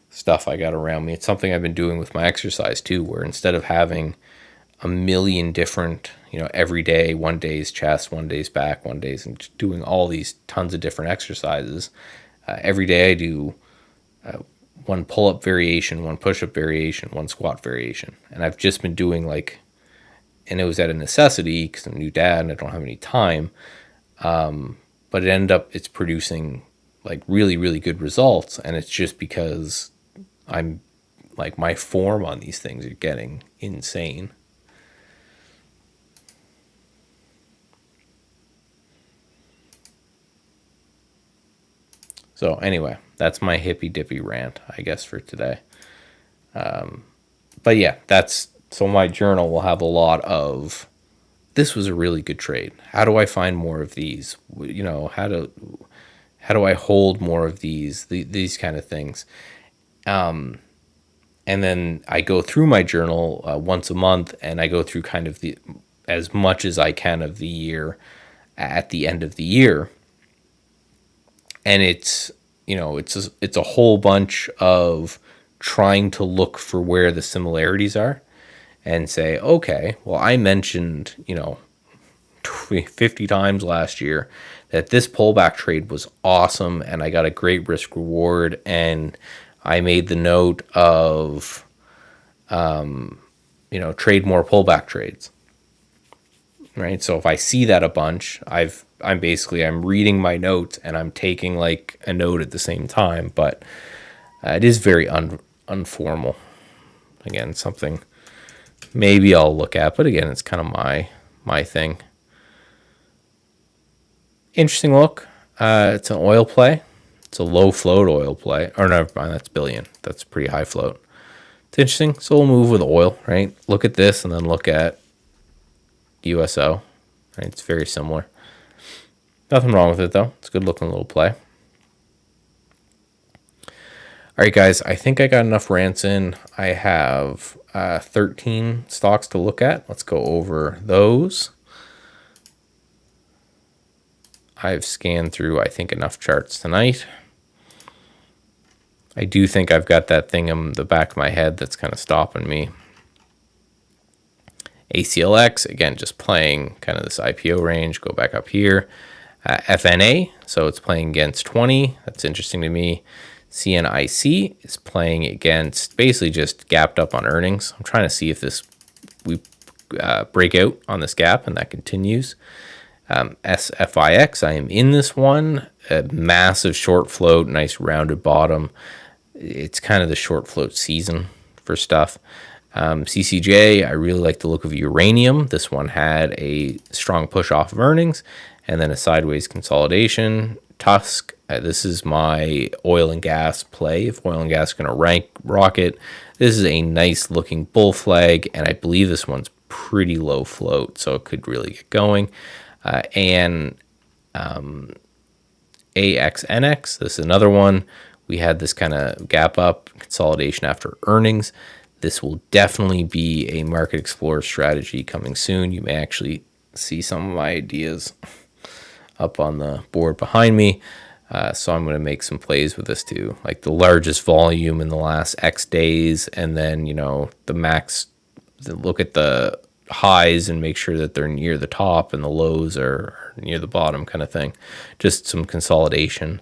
stuff I got around me. It's something I've been doing with my exercise too, where instead of having a million different, every day, one day's chest, one day's back, one day's, and just doing all these tons of different exercises. Every day I do one pull-up variation, one push-up variation, one squat variation. And I've just been doing and it was at a necessity because I'm a new dad and I don't have any time. But it ended up, it's producing like really, really good results. And it's just because I'm like, my form on these things are getting insane. So anyway, that's my hippy dippy rant, I guess, for today. But yeah, so my journal will have a lot of, this was a really good trade. How do I find more of these? How do I hold more of these kind of things? And then I go through my journal once a month, and I go through kind of as much as I can of the year at the end of the year. and it's a whole bunch of trying to look for where the similarities are and say, okay, well, I mentioned 50 times last year that this pullback trade was awesome and I got a great risk reward, and I made the note of trade more pullback trades, right? So if I see that a bunch, I'm reading my notes and I'm taking like a note at the same time, but it is very unformal. Again, something maybe I'll look at, but again, it's kind of my thing. Interesting look. It's an oil play. It's a low float oil play. Or never mind, that's billion. That's pretty high float. It's interesting. So we'll move with oil, right? Look at this and then look at USO. Right? It's very similar. Nothing wrong with it though. It's a good looking little play. All right, guys, I think I got enough rants in. I have 13 stocks to look at. Let's go over those. I've scanned through, I think, enough charts tonight. I do think I've got that thing in the back of my head that's kind of stopping me. ACLX, again, just playing kind of this IPO range. Go back up here. FNA, so it's playing against 20. That's interesting to me. CNIC is playing against basically just gapped up on earnings. I'm trying to see if we break out on this gap and that continues. SFIX, I am in this one. A massive short float, nice rounded bottom. It's kind of the short float season for stuff. CCJ, I really like the look of uranium. This one had a strong push off of earnings and then a sideways consolidation. Tusk, this is my oil and gas play. If oil and gas is going to rocket, this is a nice looking bull flag, and I believe this one's pretty low float, so it could really get going. And AXNX, this is another one. We had this kind of gap up consolidation after earnings. This will definitely be a Market Explorer strategy coming soon. You may actually see some of my ideas up on the board behind me. So I'm going to make some plays with this too, like the largest volume in the last X days, and then, the max, look at the highs and make sure that they're near the top and the lows are near the bottom kind of thing. Just some consolidation.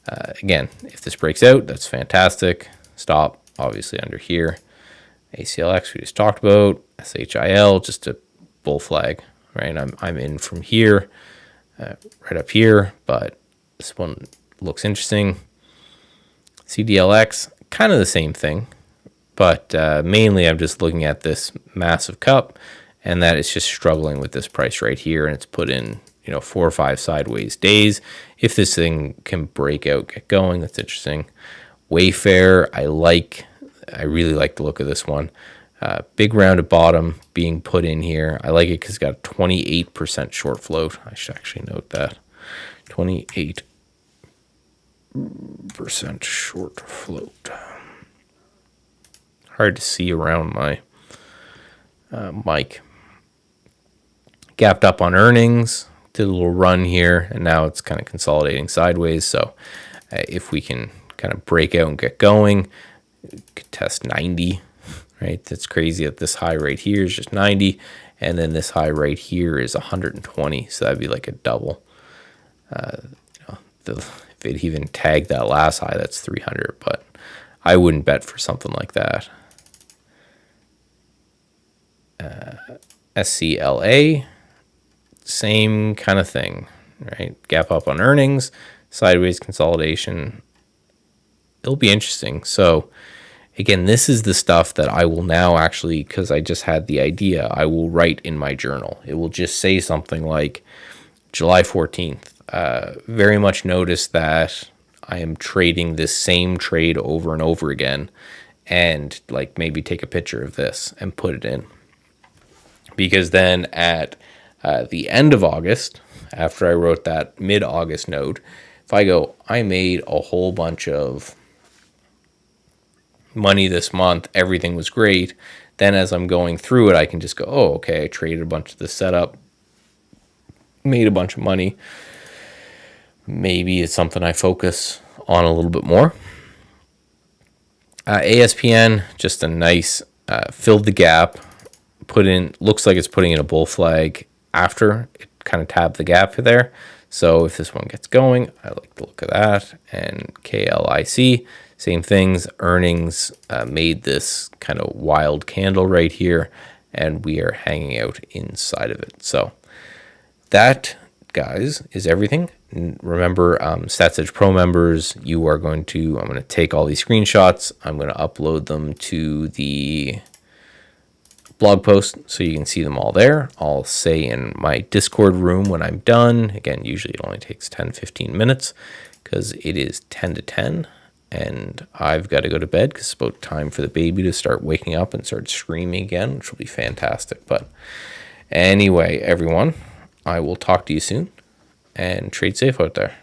Again, if this breaks out, that's fantastic. Stop, obviously, under here. ACLX, we just talked about. SHIL, just a bull flag, right? I'm in from here, right up here, but this one looks interesting. CDLX, kind of the same thing, but mainly I'm just looking at this massive cup, and that is just struggling with this price right here, and it's put in 4 or 5 sideways days. If this thing can break out, get going, that's interesting. Wayfair, I really like the look of this one. Big rounded bottom being put in here. I like it because it's got a 28% short float. I should actually note that. 28% short float. Hard to see around my mic. Gapped up on earnings. Did a little run here, and now it's kind of consolidating sideways. So if we can kind of break out and get going, could test 90, right? That's crazy that this high right here is just 90, and then this high right here is 120, so that'd be like a double. If it even tagged that last high, that's 300, but I wouldn't bet for something like that. SCLA, same kind of thing, right? Gap up on earnings, sideways consolidation. It'll be interesting. So again, this is the stuff that I will now actually, because I just had the idea, I will write in my journal. It will just say something like July 14th. Very much notice that I am trading this same trade over and over again, and like maybe take a picture of this and put it in. Because then at the end of August, after I wrote that mid-August note, if I go, I made a whole bunch of money this month, everything was great, then as I'm going through it, I can just go, oh, okay, I traded a bunch of this setup, made a bunch of money. maybe it's something I focus on a little bit more. ASPN, just a nice, filled the gap, looks like it's putting in a bull flag after it kind of tabbed the gap there. So if this one gets going, I like the look of that. And KLIC, same things. Earnings made this kind of wild candle right here, and we are hanging out inside of it. So that, guys, is everything. Remember, Stats Edge Pro members, I'm going to take all these screenshots. I'm going to upload them to the blog post so you can see them all there. I'll say in my Discord room when I'm done. Again, usually it only takes 10-15 minutes because it is 10 to 10 and I've got to go to bed because it's about time for the baby to start waking up and start screaming again, which will be fantastic. But anyway, everyone, I will talk to you soon and trade safe out there.